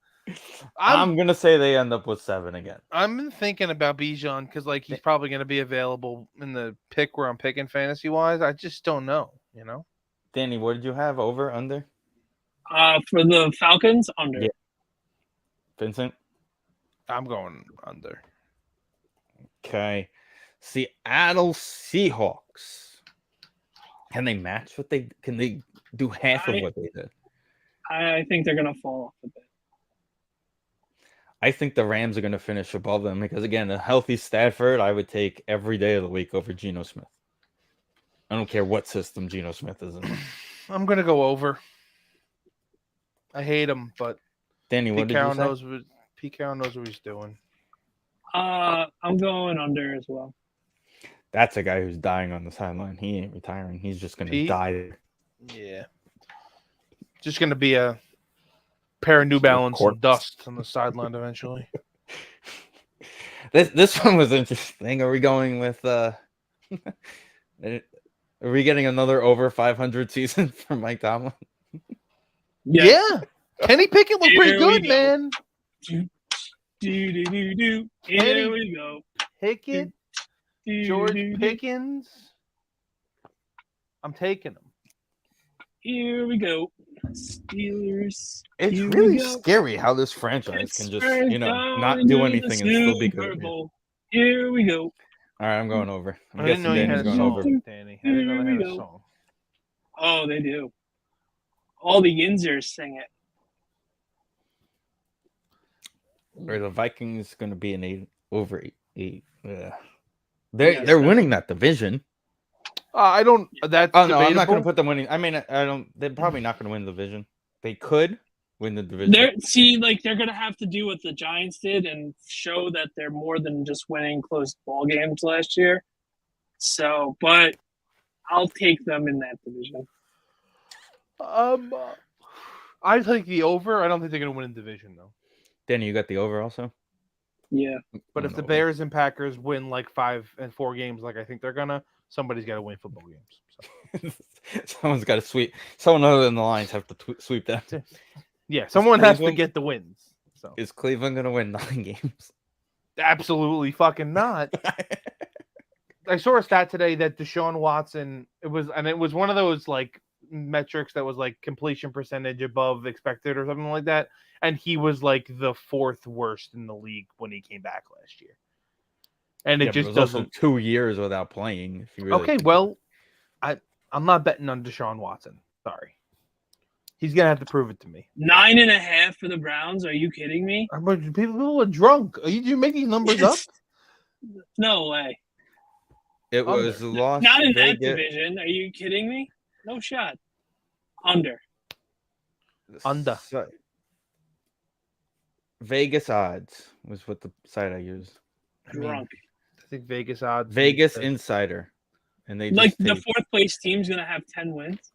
I'm gonna say they end up with 7 again. I'm thinking about Bijan because like he's probably gonna be available in the pick where I'm picking fantasy wise. I just don't know. Danny, what did you have? Over, under? For the Falcons, under. Yeah. Vincent? I'm going under. Okay. Seattle Seahawks. Can they match what they? Can they do half of what they did? I think they're gonna fall off a bit. I think the Rams are gonna finish above them because again, a healthy Stafford, I would take every day of the week over Geno Smith. I don't care what system Geno Smith is in. I'm gonna go over. I hate him, but Danny, what did you say? Pete Carroll knows what he's doing. I'm going under as well. That's a guy who's dying on the sideline. He ain't retiring. He's just going to die. Yeah. Just going to be a pair of New Balance and dust on the sideline eventually. This one was interesting. Are we going with are we getting another over 500 season for Mike Tomlin? Yeah. Kenny Pickett looked pretty good, man. Here we go. Pickett. George Pickens. I'm taking them. Here we go. Steelers. It's really scary how this franchise can just, not do anything and still be good. Here we go. All right, I'm going over. I didn't know you had a song, Danny. I didn't know they had a song. Oh, they do. All the Yinzers sing it. Are the Vikings going to be an over 8? Yeah. They're winning that division. I don't. That's no, I'm not going to put them winning. I mean, I don't. They're probably not going to win the division. They could win the division. They're going to have to do what the Giants did and show that they're more than just winning close ball games last year. So, but I'll take them in that division. I take the over. I don't think they're going to win the division though. Danny, you got the over also? Yeah. But if the Bears and Packers win like 5 and 4 games, like I think they're gonna, somebody's got to win football games. So. Someone's got to sweep. Someone other than the Lions have to sweep that. Yeah, someone has to get the wins. So is Cleveland gonna win 9 games? Absolutely fucking not. I saw a stat today that Deshaun Watson. It was one of those like metrics that was like completion percentage above expected or something like that. And he was like the 4th worst in the league when he came back last year. And it just doesn't. Also 2 years without playing. If you really okay, well, I'm not betting on Deshaun Watson. Sorry, he's gonna have to prove it to me. 9.5 for the Browns. Are you kidding me? People are drunk. Are you making these numbers up? No way. It was lost. Not in that division. Are you kidding me? No shot. Under. Vegas odds was what the site I used. Drunk. I think Vegas odds. Vegas Insider, and they like the 4th place team's gonna have 10 wins.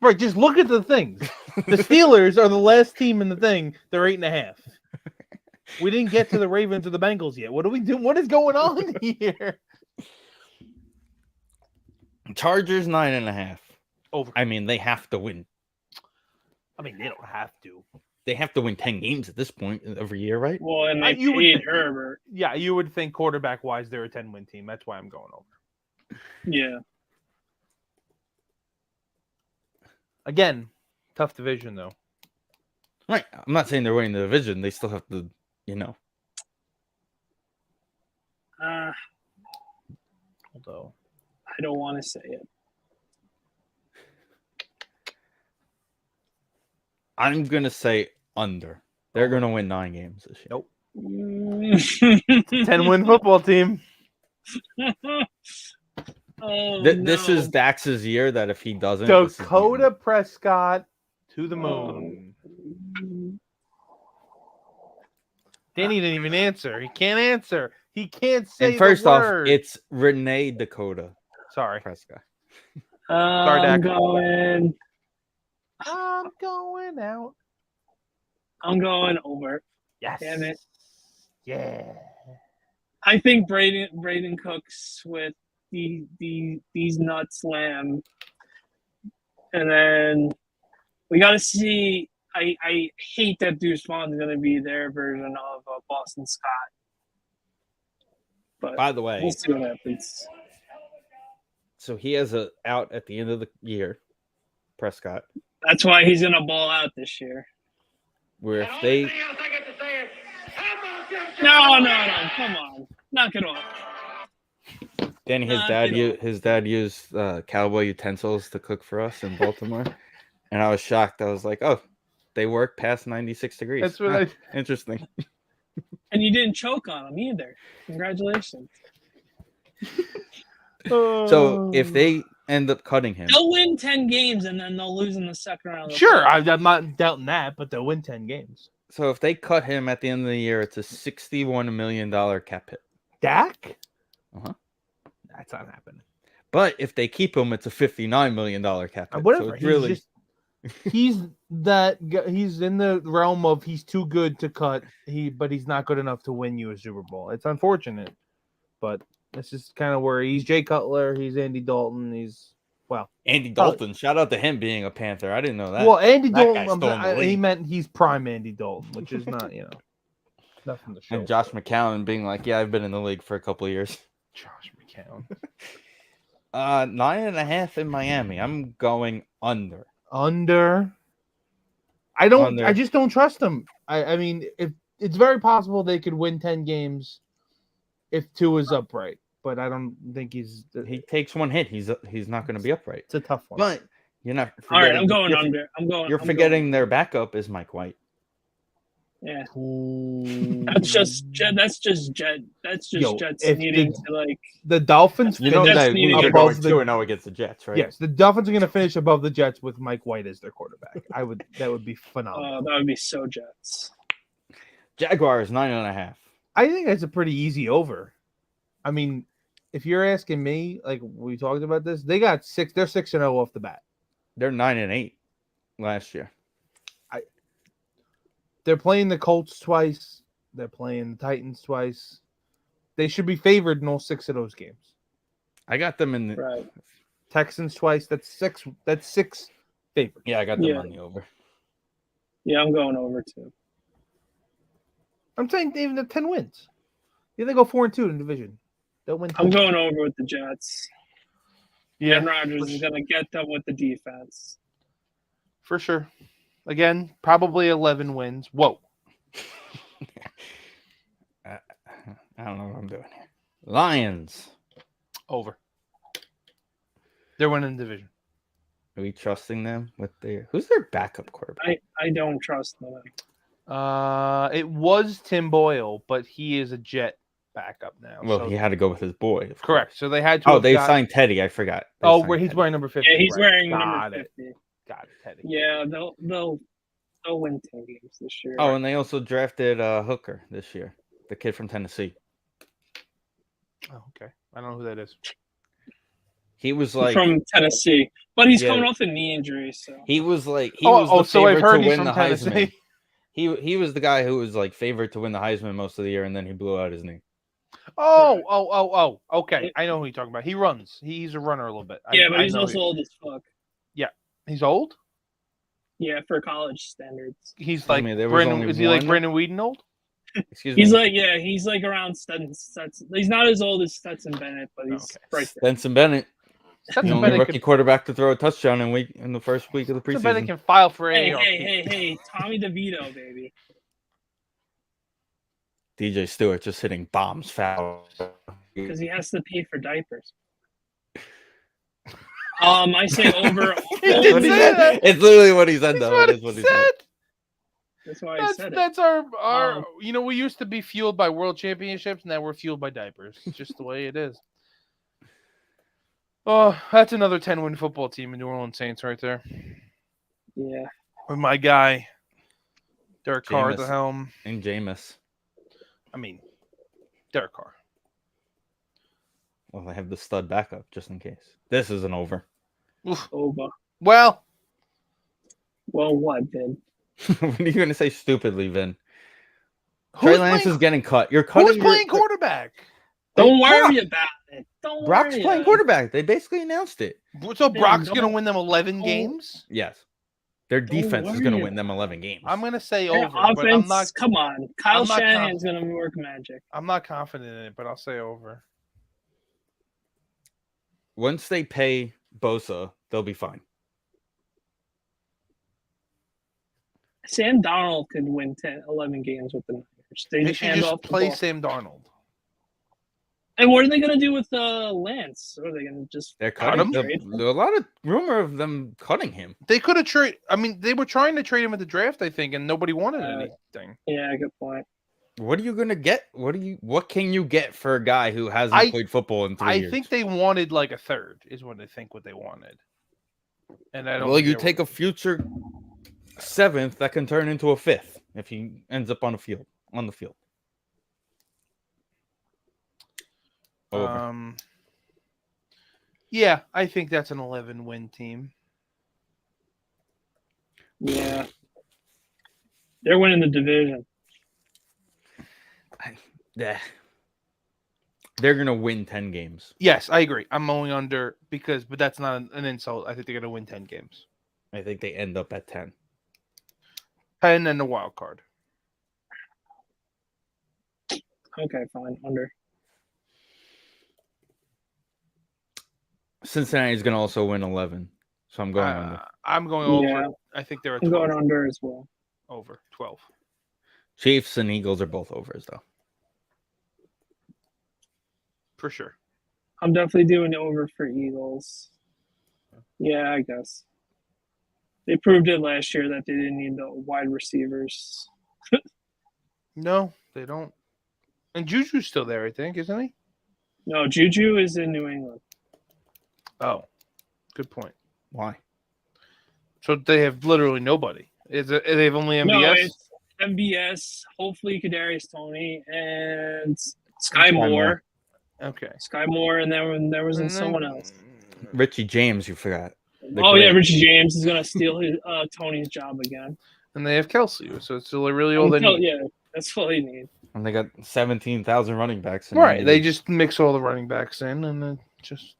Right, just look at the things. The Steelers are the last team in the thing. They're 8.5. We didn't get to the Ravens or the Bengals yet. What do we do? What is going on here? Chargers 9.5. Over. I mean, they have to win. I mean, they don't have to. They have to win 10 games at this point every year, right? Well, and they paid Herbert. Yeah, you would think quarterback-wise they're a 10-win team. That's why I'm going over. Yeah. Again, tough division, though. Right. I'm not saying they're winning the division. They still have to, Although I don't want to say it. I'm gonna say under. They're gonna win 9 games this year. Nope. 10-win football team. This is Dax's year. That if he doesn't, Dakota Prescott to the moon. Danny didn't even answer. He can't answer. He can't say. And first the off, word. it's Renee Dakota. Sorry, Prescott. Sorry, Dak. I'm going out. I'm going over. Yes. Damn it. Yeah. I think Braden Cooks with these nuts lamb, and then we got to see. I hate that Deuce Vaughn's going to be their version of Boston Scott. But by the way, we'll see what happens. So he has a out at the end of the year, Prescott. That's why he's going to ball out this year. Where if they no, come on, knock it off. Danny, his dad used cowboy utensils to cook for us in Baltimore, and I was shocked. I was like, oh, they work past 96 degrees. That's what interesting. And you didn't choke on them either. Congratulations. So if they end up cutting him, they'll win 10 games and then they'll lose in the second round. Sure, I'm not doubting that, but they'll win 10 games. So if they cut him at the end of the year, it's a $61 million cap hit. Dak? Uh-huh. That's not happening. But if they keep him, it's a $59 million cap hit. Whatever. So it's really... he's in the realm of he's too good to cut, but he's not good enough to win you a Super Bowl. It's unfortunate, but this is kind of where he's Jay Cutler, he's Andy Dalton, Andy Dalton. Shout out to him being a Panther. I didn't know that. Well, Andy Dalton, he meant he's prime Andy Dalton, which is not, nothing to show. And Josh McCown being like, yeah, I've been in the league for a couple of years. Josh McCown. 9.5 in Miami. I'm going under. Under. I just don't trust them. I mean, if it's very possible they could win 10 games if Tua is upright, but I don't think he takes one hit. He's not going to be upright. It's a tough one. But you're not. All right, I'm going under. You're forgetting their backup is Mike White. Yeah, that's just Jets needing to like the Dolphins. You know that they're going 2-0 against the Jets, right? Yes, the Dolphins are going to finish above the Jets with Mike White as their quarterback. That would be phenomenal. That would be so Jets. Jaguars 9.5. I think that's a pretty easy over. I mean, if you're asking me, like we talked about this, they got 6. They're 6-0 off the bat. They're 9-8 last year. They're playing the Colts twice. They're playing the Titans twice. They should be favored in all 6 of those games. I got them in the Texans twice. That's 6. That's 6 favorites. Yeah, I got them on the over. Yeah, I'm going over too. I'm saying even the 10 wins. Yeah, they go 4-2 in the division. They'll win. 10. I'm going over with the Jets. Yeah, Aaron Rodgers is going to get them with the defense. For sure. Again, probably 11 wins. Whoa. I don't know what I'm doing here. Lions. Over. They're winning the division. Are we trusting them with who's their backup quarterback? I don't trust them. It was Tim Boyle, but he is a Jet backup now. Well, he had to go with his boy. Correct. So they had to. Oh, they signed Teddy. I forgot. Where he's wearing number 50. Yeah, he's wearing number 50. Got it, Teddy. Yeah, they'll win 10 games this year. Oh, and they also drafted Hooker this year, the kid from Tennessee. Oh, okay. I don't know who that is. He was like from Tennessee, but he's coming off a knee injury. So he was like the favorite to win the Heisman. He was the guy who was like favored to win the Heisman most of the year, and then he blew out his knee. Oh. Okay, I know who you're talking about. He runs. He's a runner a little bit. Yeah, but he's also old as fuck. Yeah, he's old. Yeah, for college standards. He's like Brandon. Is he like Brandon Whedon old? Excuse me. He's like around Stetson. He's not as old as Stetson Bennett, but he's right there. Stetson Bennett. The only rookie quarterback to throw a touchdown in the first week of the preseason. Bennett can file for Hey, Tommy DeVito, baby. DJ Stewart just hitting bombs foul. Because he has to pay for diapers. I say over. It's literally what he said, though. It is what he said. That's why I said it. That's our. We used to be fueled by world championships. Now we're fueled by diapers. It's just the way it is. Oh, that's another 10-win football team in New Orleans Saints right there. Yeah. With my guy, Derek Carr at the helm. And Jameis. I mean, Derek Carr. Well, I have the stud backup just in case. This isn't over. Oof. Over. Well, what, Vin? What are you going to say stupidly, Vin? Trey Lance is getting cut. You're cutting. Who's playing quarterback? Don't worry about it. Brock's playing quarterback. They basically announced it. So Brock's going to win them 11 games? Yes. Their defense is going to win them 11 games. I'm going to say over. Offense, but I'm not, come on. Kyle Shanahan's going to work magic. I'm not confident in it, but I'll say over. Once they pay Bosa, they'll be fine. Sam Darnold could win 11 games with the Niners. They should just play Sam Darnold. And what are they going to do with Lance? Or are they going to just cut him? There's a lot of rumor of them cutting him. They could have traded. I mean, they were trying to trade him at the draft, I think, and nobody wanted anything. Yeah, good point. What are you going to get? What can you get for a guy who hasn't played football in 3 years? I think they wanted like a third is what they wanted. And I don't. Well, you take a future 7th that can turn into a 5th if he ends up on the field. Over. Yeah, I think that's an 11-win team. Yeah. They're winning the division. Yeah. They're going to win 10 games. Yes, I agree. I'm going under but that's not an insult. I think they're going to win 10 games. I think they end up at 10. 10 and the wild card. Okay, fine. Under. Cincinnati's going to also win 11. So I'm going under. I'm going over. Yeah. I think they're at 12. I'm going under as well. Over 12. Chiefs and Eagles are both overs, though. For sure. I'm definitely doing over for Eagles. Yeah, I guess. They proved it last year that they didn't need the wide receivers. No, they don't. And Juju's still there, I think, isn't he? No, Juju is in New England. Oh, good point. Why? So they have literally nobody. They have only MVS? No, it's MVS, hopefully Kadarius Toney, and Sky Moore. Okay. Sky Moore, and then there was someone else. Richie James, you forgot. Yeah, Richie James is going to steal his Tony's job again. And they have Kelsey, so it's still really all they need. Yeah, that's all they need. And they got 17,000 running backs. Right, they just mix all the running backs in, and then just...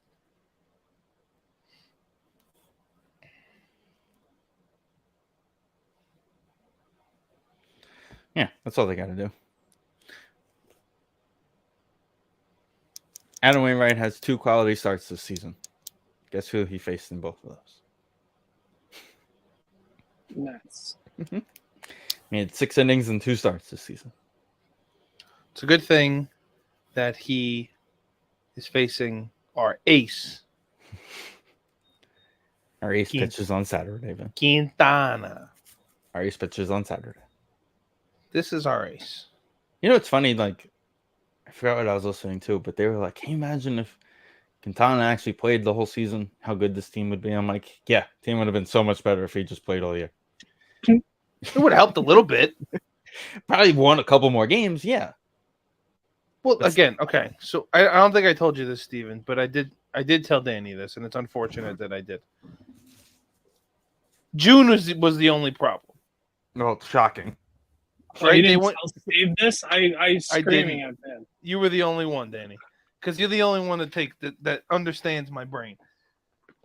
Yeah, that's all they got to do. Adam Wainwright has 2 quality starts this season. Guess who he faced in both of those? Nice. He had 6 innings and 2 starts this season. It's a good thing that he is facing our ace. Our ace pitches on Saturday, Ben. Quintana. Our ace pitches on Saturday. This is our ace. You know, it's funny, like, I forgot what I was listening to, but they were like, can you imagine if Quintana actually played the whole season, how good this team would be? I'm like, yeah, team would have been so much better if he just played all year. It would have helped a little bit. Probably won a couple more games, yeah. Well, again, okay. So I don't think I told you this, Steven, but I did tell Danny this, and it's unfortunate that I did. June was the only problem. No, it's shocking. Right? You didn't save this? I screaming at Ben. You were the only one, Danny, because you're the only one that understands my brain.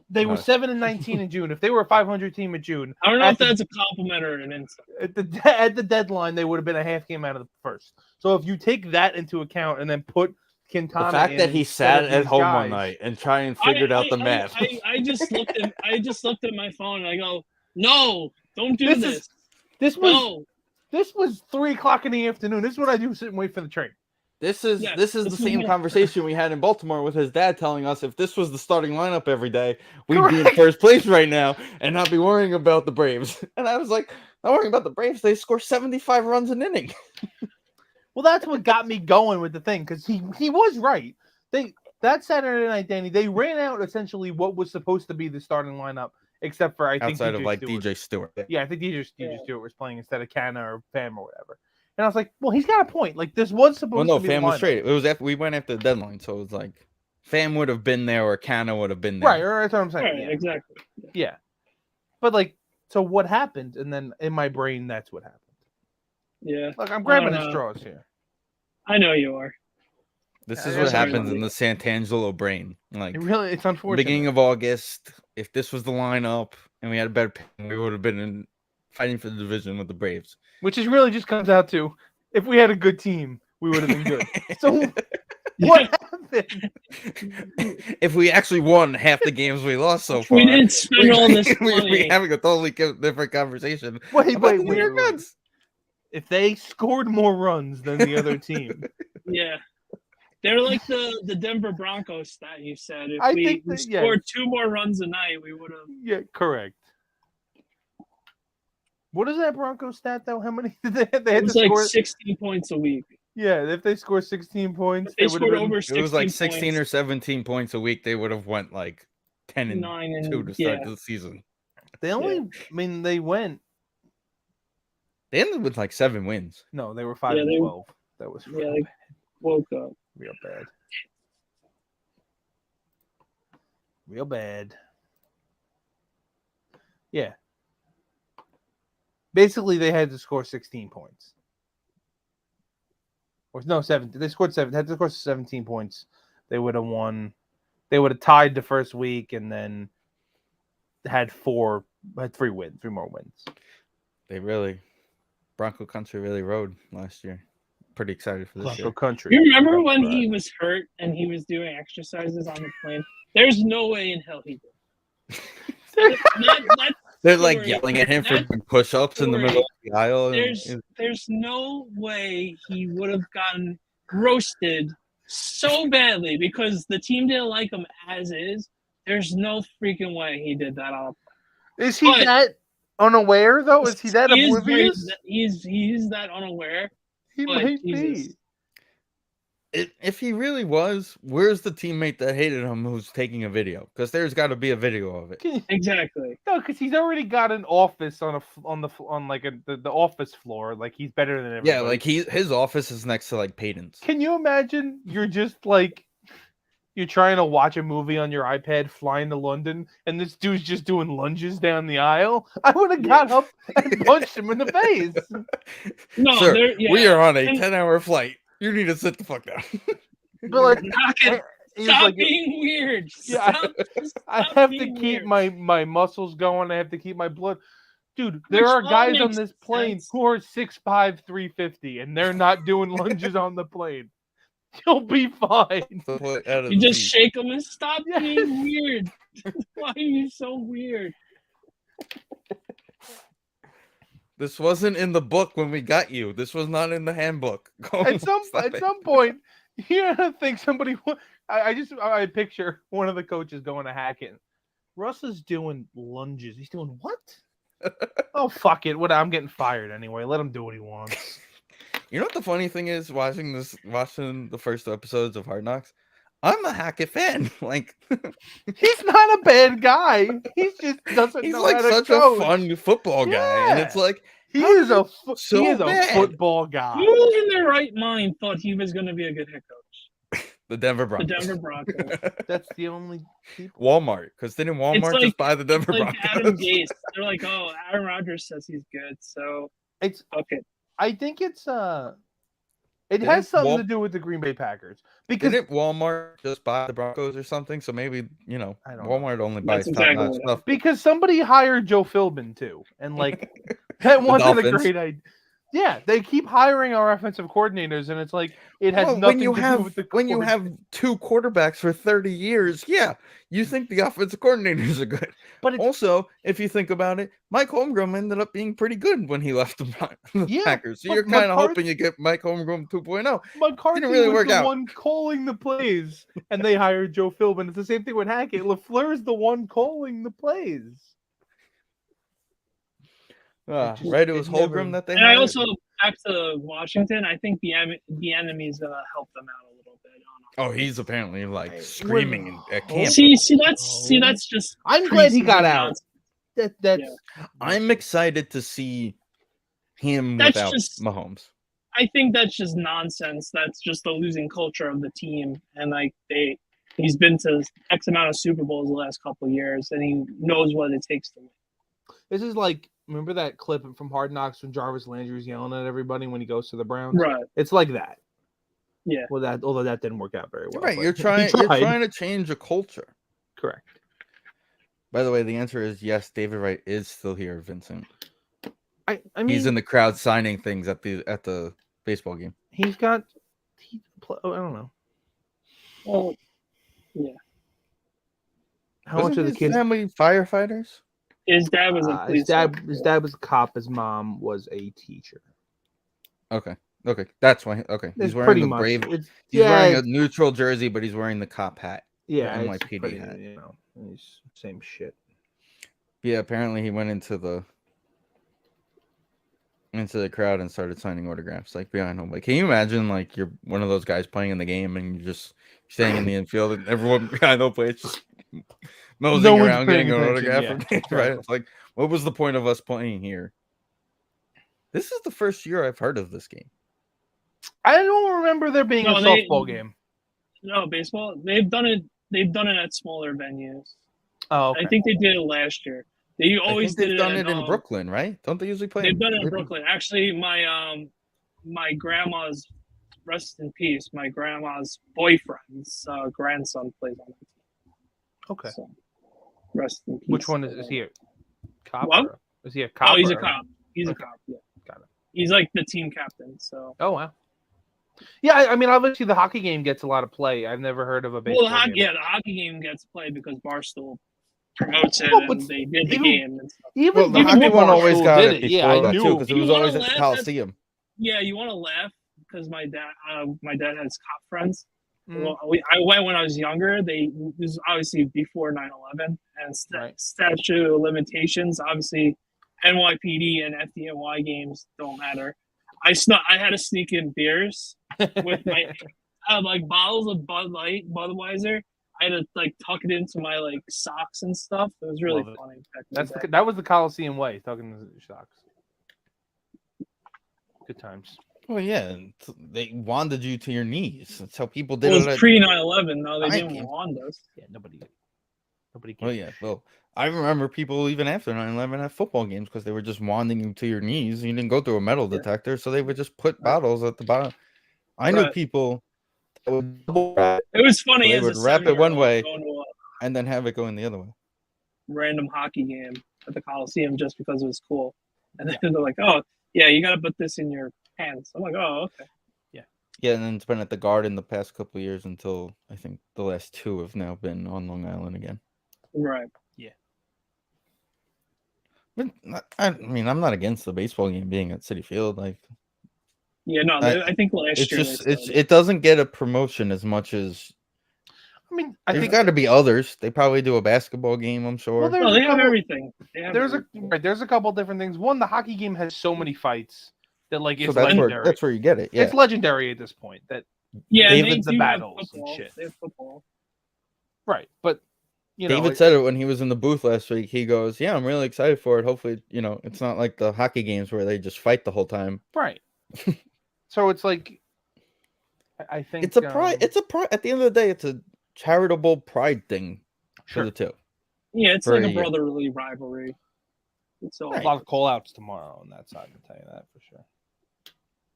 They were 7-19 in June. If they were a 500 team in June, I don't know if that's a compliment or an insult. At the deadline, they would have been a half game out of the first. So if you take that into account and then put Quintana, the fact that he sat at home one night and figured out the math. I just looked at my phone and I go, no, don't do this. This was 3:00 in the afternoon. This is what I do: sit and wait for the train. This is the same conversation we had in Baltimore with his dad telling us if this was the starting lineup every day, we'd be in first place right now and not be worrying about the Braves. And I was like, I'm worrying about the Braves. They score 75 runs an inning. Well, that's what got me going with the thing, because he was right. That Saturday night, Danny, they ran out essentially what was supposed to be the starting lineup, except for I think outside of like DJ Stewart. Yeah, I think DJ Stewart was playing instead of Canna or Pham or whatever. And I was like, well, he's got a point. Like, this was supposed to be Pham the was traded. It was after we went after the deadline, so it was like Pham would have been there or Canna would have been there. Right, that's what I'm saying. Right, yeah. exactly. Yeah. But like, so what happened? And then in my brain, that's what happened. Yeah. Look, I'm grabbing the straws here. I know you are. This is what happens in the Santangelo brain. Like, it's unfortunate. Beginning of August, if this was the lineup and we had a better pick, we would have been fighting for the division with the Braves. Which is really just comes out to, if we had a good team, we would have been good. So what happened? If we actually won half the games we lost so far, we didn't spend all this money. We're having a totally different conversation. Wait. If they scored more runs than the other team. Yeah. They're like the Denver Broncos stat you said. If we scored 2 more runs a night, we would have. Yeah, correct. What is that Broncos stat, though? How many did they have? They had it was like 16 points a week. Yeah, if they score 16 points, they scored over 16 It was like 16 points. or 17 points a week. They would have went like 10-2 to start the season. They only, I mean, they went. They ended with like 7 wins. No, they were 5-12. That was they woke up real bad. Real bad. Yeah. Basically, they had to score 16 points. Or no, 17. They scored 7. They had to score 17 points. They would have won. They would have tied the first week and then had 3 wins, 3 more wins. Bronco Country really rode last year. Pretty excited for this Bronco year. Country. You remember when he was hurt and he was doing exercises on the plane? There's no way in hell he did. They're like yelling at him for push-ups in the middle of the aisle. There's no way he would have gotten roasted so badly because the team didn't like him as is. There's no freaking way he did that all. Is he that unaware though? Is he that oblivious? He's that unaware. He might be. If he really was, where's the teammate that hated him who's taking a video? Because there's got to be a video of it. Exactly. No, because he's already got an office on the office floor. Like he's better than everybody. Yeah, like his office is next to like Peyton's. Can you imagine? You're just like you're trying to watch a movie on your iPad, flying to London, and this dude's just doing lunges down the aisle. I would have got up and punched him in the face. No, sir, we are on a 10-hour flight. You need to sit the fuck down. But like, stop being weird. I have to keep my muscles going. I have to keep my blood. Dude, there are guys on this plane who are 6'5", 350, and they're not doing lunges on the plane. You'll be fine. You just shake them and stop being weird. Why are you so weird? This wasn't in the book when we got you. This was not in the handbook. At some point, you're gonna think somebody. I picture one of the coaches going to Hackett. Russ is doing lunges. He's doing what? Oh fuck it! I'm getting fired anyway. Let him do what he wants. You know what the funny thing is? Watching the first 2 episodes of Hard Knocks, I'm a Hackett fan. Like, he's not a bad guy. He just doesn't. He's know like how to such coach. a fun football guy, and it's like he is a football guy. Who in their right mind thought he was going to be a good head coach? The Denver Broncos. The Denver Broncos. That's the only people. Walmart, because didn't Walmart just buy the Denver Broncos? Adam Gase. They're like, oh, Aaron Rodgers says he's good, so it's okay. I think it's it has something to do with the Green Bay Packers because didn't Walmart just buy the Broncos or something? So maybe Walmart only buys exactly stuff. Because somebody hired Joe Philbin too, and like that wasn't a great idea. Yeah, they keep hiring our offensive coordinators, and it's like it has nothing to do with the when you have 2 quarterbacks for 30 years. Yeah, you think the offensive coordinators are good, but also if you think about it, Mike Holmgren ended up being pretty good when he left the Packers. So you're kind of hoping you get Mike Holmgren 2.0. McCarthy didn't really work out. One calling the plays, and they hired Joe Philbin. It's the same thing with Hackett. LaFleur's the one calling the plays. Right, it was Holmgren that they And hired. I also, back to Washington, I think the enemy's going to help them out a little bit. Oh, he's apparently like screaming at camp. See, that's just. I'm glad he got out. I'm excited to see him without Mahomes. I think that's just nonsense. That's just the losing culture of the team, and like he's been to X amount of Super Bowls the last couple of years, and he knows what it takes to win. This is like, remember that clip from Hard Knocks when Jarvis Landry's yelling at everybody when he goes to the Browns? Right. It's like that. Yeah. Well, although that didn't work out very well. Right. You're trying to change a culture. Correct. By the way, the answer is yes. David Wright is still here, Vincent. I mean, he's in the crowd signing things at the baseball game. I don't know. Well, yeah. How much of the kids? Family firefighters. His dad was a police officer. His dad was a cop. His mom was a teacher. Okay, that's why. Okay, he's wearing the Brave. He's wearing a neutral jersey, but he's wearing the cop hat. Yeah, the NYPD hat. He's same shit. Yeah, apparently he went into the crowd and started signing autographs like behind home. Like, can you imagine like you're one of those guys playing in the game and you're just staying in the infield and everyone behind the plate just moseying around getting an autograph from me, right? It's like, what was the point of us playing here? This is the first year I've heard of this game. I don't remember there being a softball game. No, baseball. They've done it at smaller venues. Oh, okay. I think they did it last year. They always they've done it in Brooklyn, right? Don't they usually play? They've done it in Brooklyn. Actually, my grandma's, rest in peace, my grandma's boyfriend's grandson plays on it. Okay. So, rest in peace. Which one is he? A cop? What? Is he a cop? Oh, he's a cop. He's a cop. Yeah. Got it. He's like the team captain. So. Oh wow. Yeah, I mean, obviously the hockey game gets a lot of play. I've never heard of a baseball game. Yeah, the hockey game gets played because Barstool promotes it, and they did the game and stuff. Even the hockey one always got it. Yeah, I knew because it was always at the Coliseum. Yeah, you want to laugh because my dad has cop friends. Well, I went when I was younger. This was obviously before 9/11, and statute of limitations. Obviously, NYPD and FDNY games don't matter. I had to sneak in beers with my like bottles of Bud Light, Budweiser. I had to like tuck it into my like socks and stuff. It was really funny. That was the Coliseum way, tucking the socks. Good times. Well, yeah, they wanded you to your knees. That's how people did it. It was pre 9/11. No, they didn't wand us. Yeah, nobody. Well, yeah, well, I remember people even after 9/11 at football games because they were just wanding you to your knees. You didn't go through a metal detector, so they would just put bottles at the bottom. I knew people that would double wrap. It was funny. They would wrap it one way and then have it going the other way. Random hockey game at the Coliseum just because it was cool, and then they're like, "Oh, yeah, you got to put this in your pants." I'm like, "Oh, okay." Yeah, and then it's been at the Garden the past couple of years until I think the last two have now been on Long Island again. Right. Yeah. But I mean, I'm not against the baseball game being at Citi Field. Like, yeah, no, I think last year it doesn't get a promotion as much as. I mean, there's got to be others. They probably do a basketball game, I'm sure. Well, they have everything. There's a couple different things. One, the hockey game has so many fights that like it's legendary. That's where you get it. Yeah. It's legendary at this point. That David's the battles and shit. They have football. Right, but David said it when he was in the booth last week. He goes, "Yeah, I'm really excited for it. Hopefully, it's not like the hockey games where they just fight the whole time." Right. So it's like, I think it's a pride. It's a pride. At the end of the day, it's a charitable pride thing for the two. Yeah, it's like a brotherly rivalry. It's a lot of call-outs tomorrow on that side. I can tell you that for sure.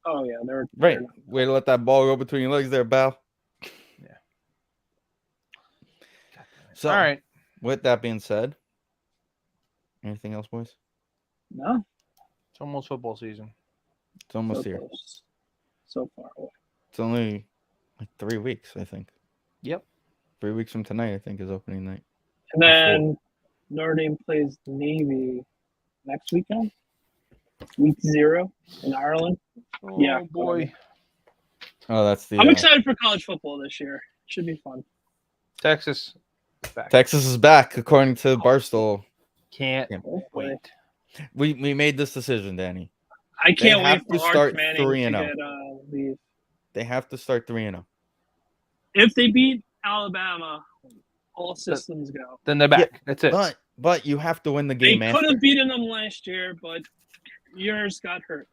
Oh yeah, they're right. Way to let that ball go between your legs there, Bal. Yeah. So, all right. With that being said, anything else, boys? No. It's almost football season. It's almost here. Close. So far away. It's only like 3 weeks, I think. Yep. 3 weeks from tonight, I think, is opening night. And then Notre Dame plays Navy next weekend. Week 0 in Ireland. Oh, yeah, boy. Oh, that's the. I'm excited for college football this year. It should be fun. Texas. Texas is back, according to Barstool. Can't wait. We made this decision, Danny. I can't wait for Arch Manning to get leave. They have to start 3-0. If they beat Alabama, all systems go. Then they're back. That's it. But you have to win the game. They could have beaten them last year, but yours got hurt.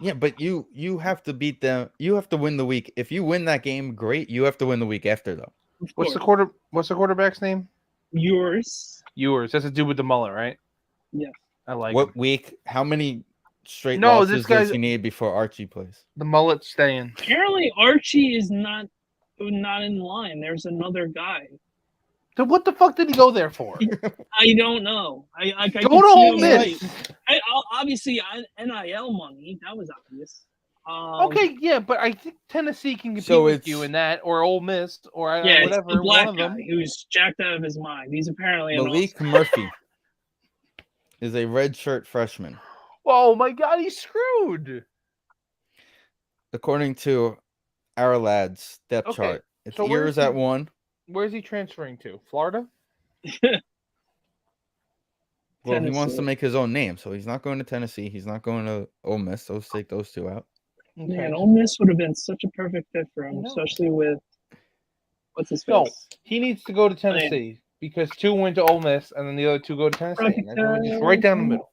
Yeah, but you have to beat them. You have to win the week. If you win that game, great. You have to win the week after, though. What's the quarterback's name? Yours. That's a dude with the mullet, right? Yeah. I like. What him. week? How many straight losses does he need before Archie plays? The mullet's staying. Apparently, Archie is not in line. There's another guy. So what the fuck did he go there for? I don't know. I go to Ole Miss. Obviously, NIL money. That was obvious. Okay, yeah, but I think Tennessee can compete with you in that, or Ole Miss, or whatever. It's the black guy who's jacked out of his mind. He's apparently Malik Murphy is a redshirt freshman. Oh my God, he's screwed. According to our lad's depth chart, it's years at 1. Where's he transferring to? Florida? Well, he wants to make his own name, so he's not going to Tennessee. He's not going to Ole Miss. So let's take those two out. Okay. Man, Ole Miss would have been such a perfect fit for him, especially with what's his face? No, he needs to go to Tennessee because 2 went to Ole Miss and then the other 2 go to Tennessee. Just right down the middle.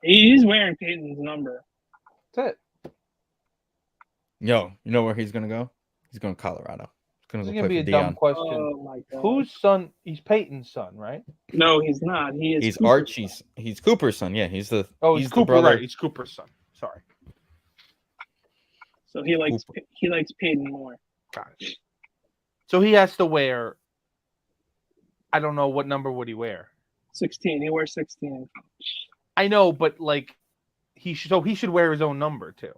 He's wearing Peyton's number. That's it. Yo, you know where he's going to go? He's going to Colorado. This is going to be a dumb question. Oh my God. Whose son? He's Peyton's son, right? No, he's not. He's Archie's. He's Cooper's son. Yeah, he's the. He's Cooper, the brother. Right? He's Cooper's son. Sorry. So he likes Peyton more. Got it. So he has to wear. I don't know what number would he wear. 16. He wears 16. I know, but he should wear his own number too.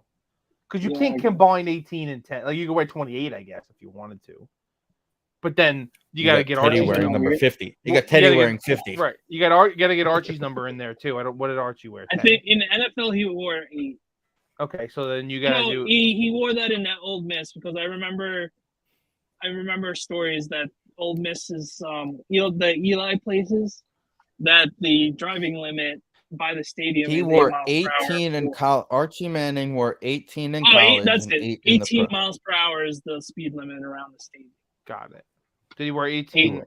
Because you can't combine 18 and 10. Like you can wear 28, I guess, if you wanted to. But then you got to get Teddy Archie's wearing number 50. You got Teddy wearing 50. Right. You got to get Archie's number in there too. What did Archie wear? 10? I think in the NFL he wore 8. Okay, so then you got to do. He wore that in that Old Miss because I remember stories that Old Miss is the Eli places that the driving limit by the stadium. He wore 18 in college. Archie Manning wore 18 in college. That's it. 18 miles per hour is the speed limit around the stadium. Got it. Did he wear 18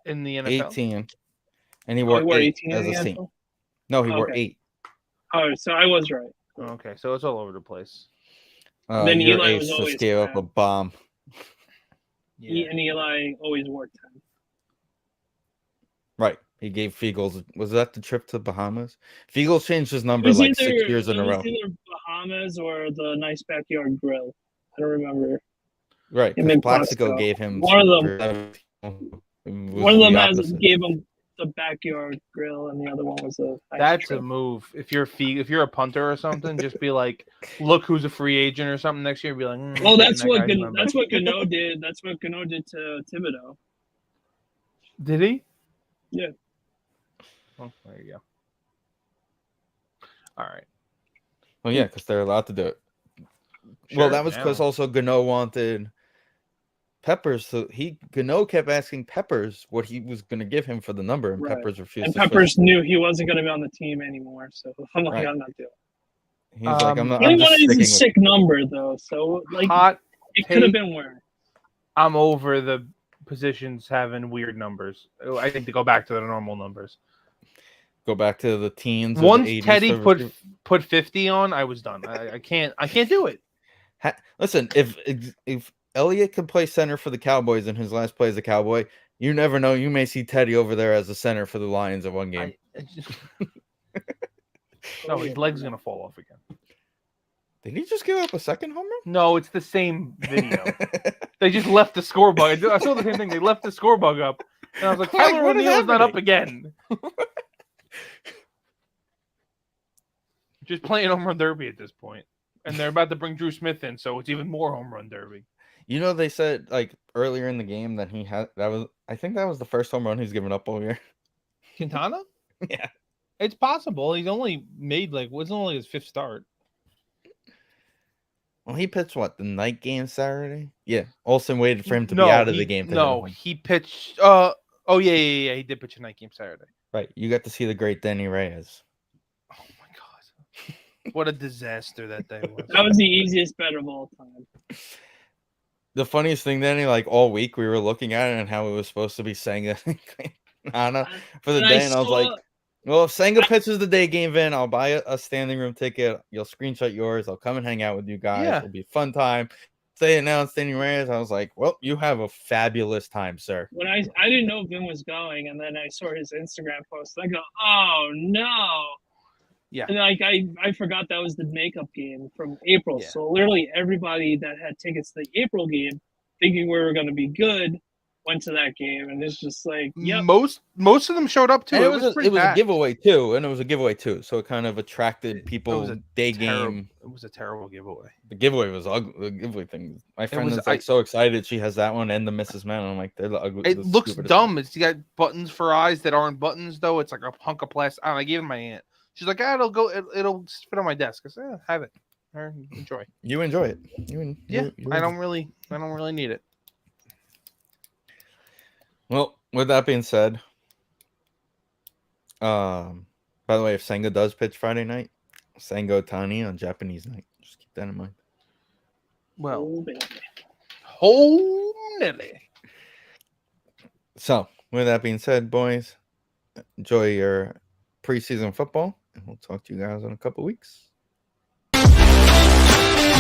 in the NFL? 18. And he wore 18 as a senior. No, he wore 8. Oh, so I was right. Okay, so it's all over the place. Then Eli was always gave up a bomb. Yeah. And Eli always wore 10. Right. He gave Fiegels. Was that the trip to Bahamas? Fiegels changed his number like 6 years in a row. It was either Bahamas or the nice backyard grill. I don't remember. Right. Plaxico gave him one of them. One of them gave him the backyard grill, and the other one was a. That's a move. If you're a punter or something, just be like, look who's a free agent or something next year. Be like, well, that's what Gano did. That's what Gano did to Thibodeau. Did he? Yeah. Oh, there you go. All right. Well, yeah, because they're allowed to do it. Sure, well, that was because also Gano wanted Peppers, so Gano kept asking Peppers what he was going to give him for the number, and Peppers refused. And Peppers knew he wasn't going to be on the team anymore, so I'm like, I'm not doing it. He's like, I'm not. He wanted a sick number though, so like it could have been worse. I'm over the positions having weird numbers. I think to go back to the normal numbs. Go back to the teens. Once Teddy put 50 on, I was done. I can't do it. Listen, if Elliott can play center for the Cowboys in his last play as a Cowboy, you never know. You may see Teddy over there as a center for the Lions in one game. No, his leg's gonna fall off again. Did he just give up a second homer? No, it's the same video. They just left the score bug. I saw the same thing. They left the score bug up, and I was like, Tyler O'Neill's not up again. Just playing home run derby at this point. And they're about to bring Drew Smith in, so it's even more home run derby. You know, they said like earlier in the game that I think that was the first home run he's given up all year. Quintana? Yeah. It's possible. He's only made was only his 5th start. Well, he pitched the night game Saturday? Yeah. Olsen waited for him to be out of the game. He pitched yeah. He did pitch a night game Saturday. Right. You got to see the great Denny Reyes. Oh my What a disaster that day was. That was the easiest bet of all time. The funniest thing, Danny, like all week we were looking at it and how it was supposed to be Senga Anna for the day, and I was like, well, if Senga pitches the day game, Vin, I'll buy a standing room ticket. You'll screenshot yours. I'll come and hang out with you guys. Yeah. It'll be a fun time. They announced Danny Reyes. I was like, well, you have a fabulous time, sir. When I didn't know Vin was going, and then I saw his Instagram post. I go, oh no. Yeah. And like I forgot that was the makeup game from April. Yeah. So literally everybody that had tickets to the April game, thinking we were going to be good, went to that game, and it's just like, yep. Most of them showed up too. It was a giveaway too, so it kind of attracted people. Game. It was a terrible giveaway. The giveaway was ugly. The giveaway thing. My friend is like so excited she has that one and the Mrs. Man. I'm like, they're the ugly. It looks dumb. It's got buttons for eyes that aren't buttons though. It's like a hunk of plastic. I gave it to my aunt. She's like, it'll fit on my desk. I said, have it. Enjoy. You enjoy it. I don't really need it. Well, with that being said, by the way, if Senga does pitch Friday night, Senga Otani on Japanese night. Just keep that in mind. Well, holy. So, with that being said, boys, enjoy your preseason football, and we'll talk to you guys in a couple weeks.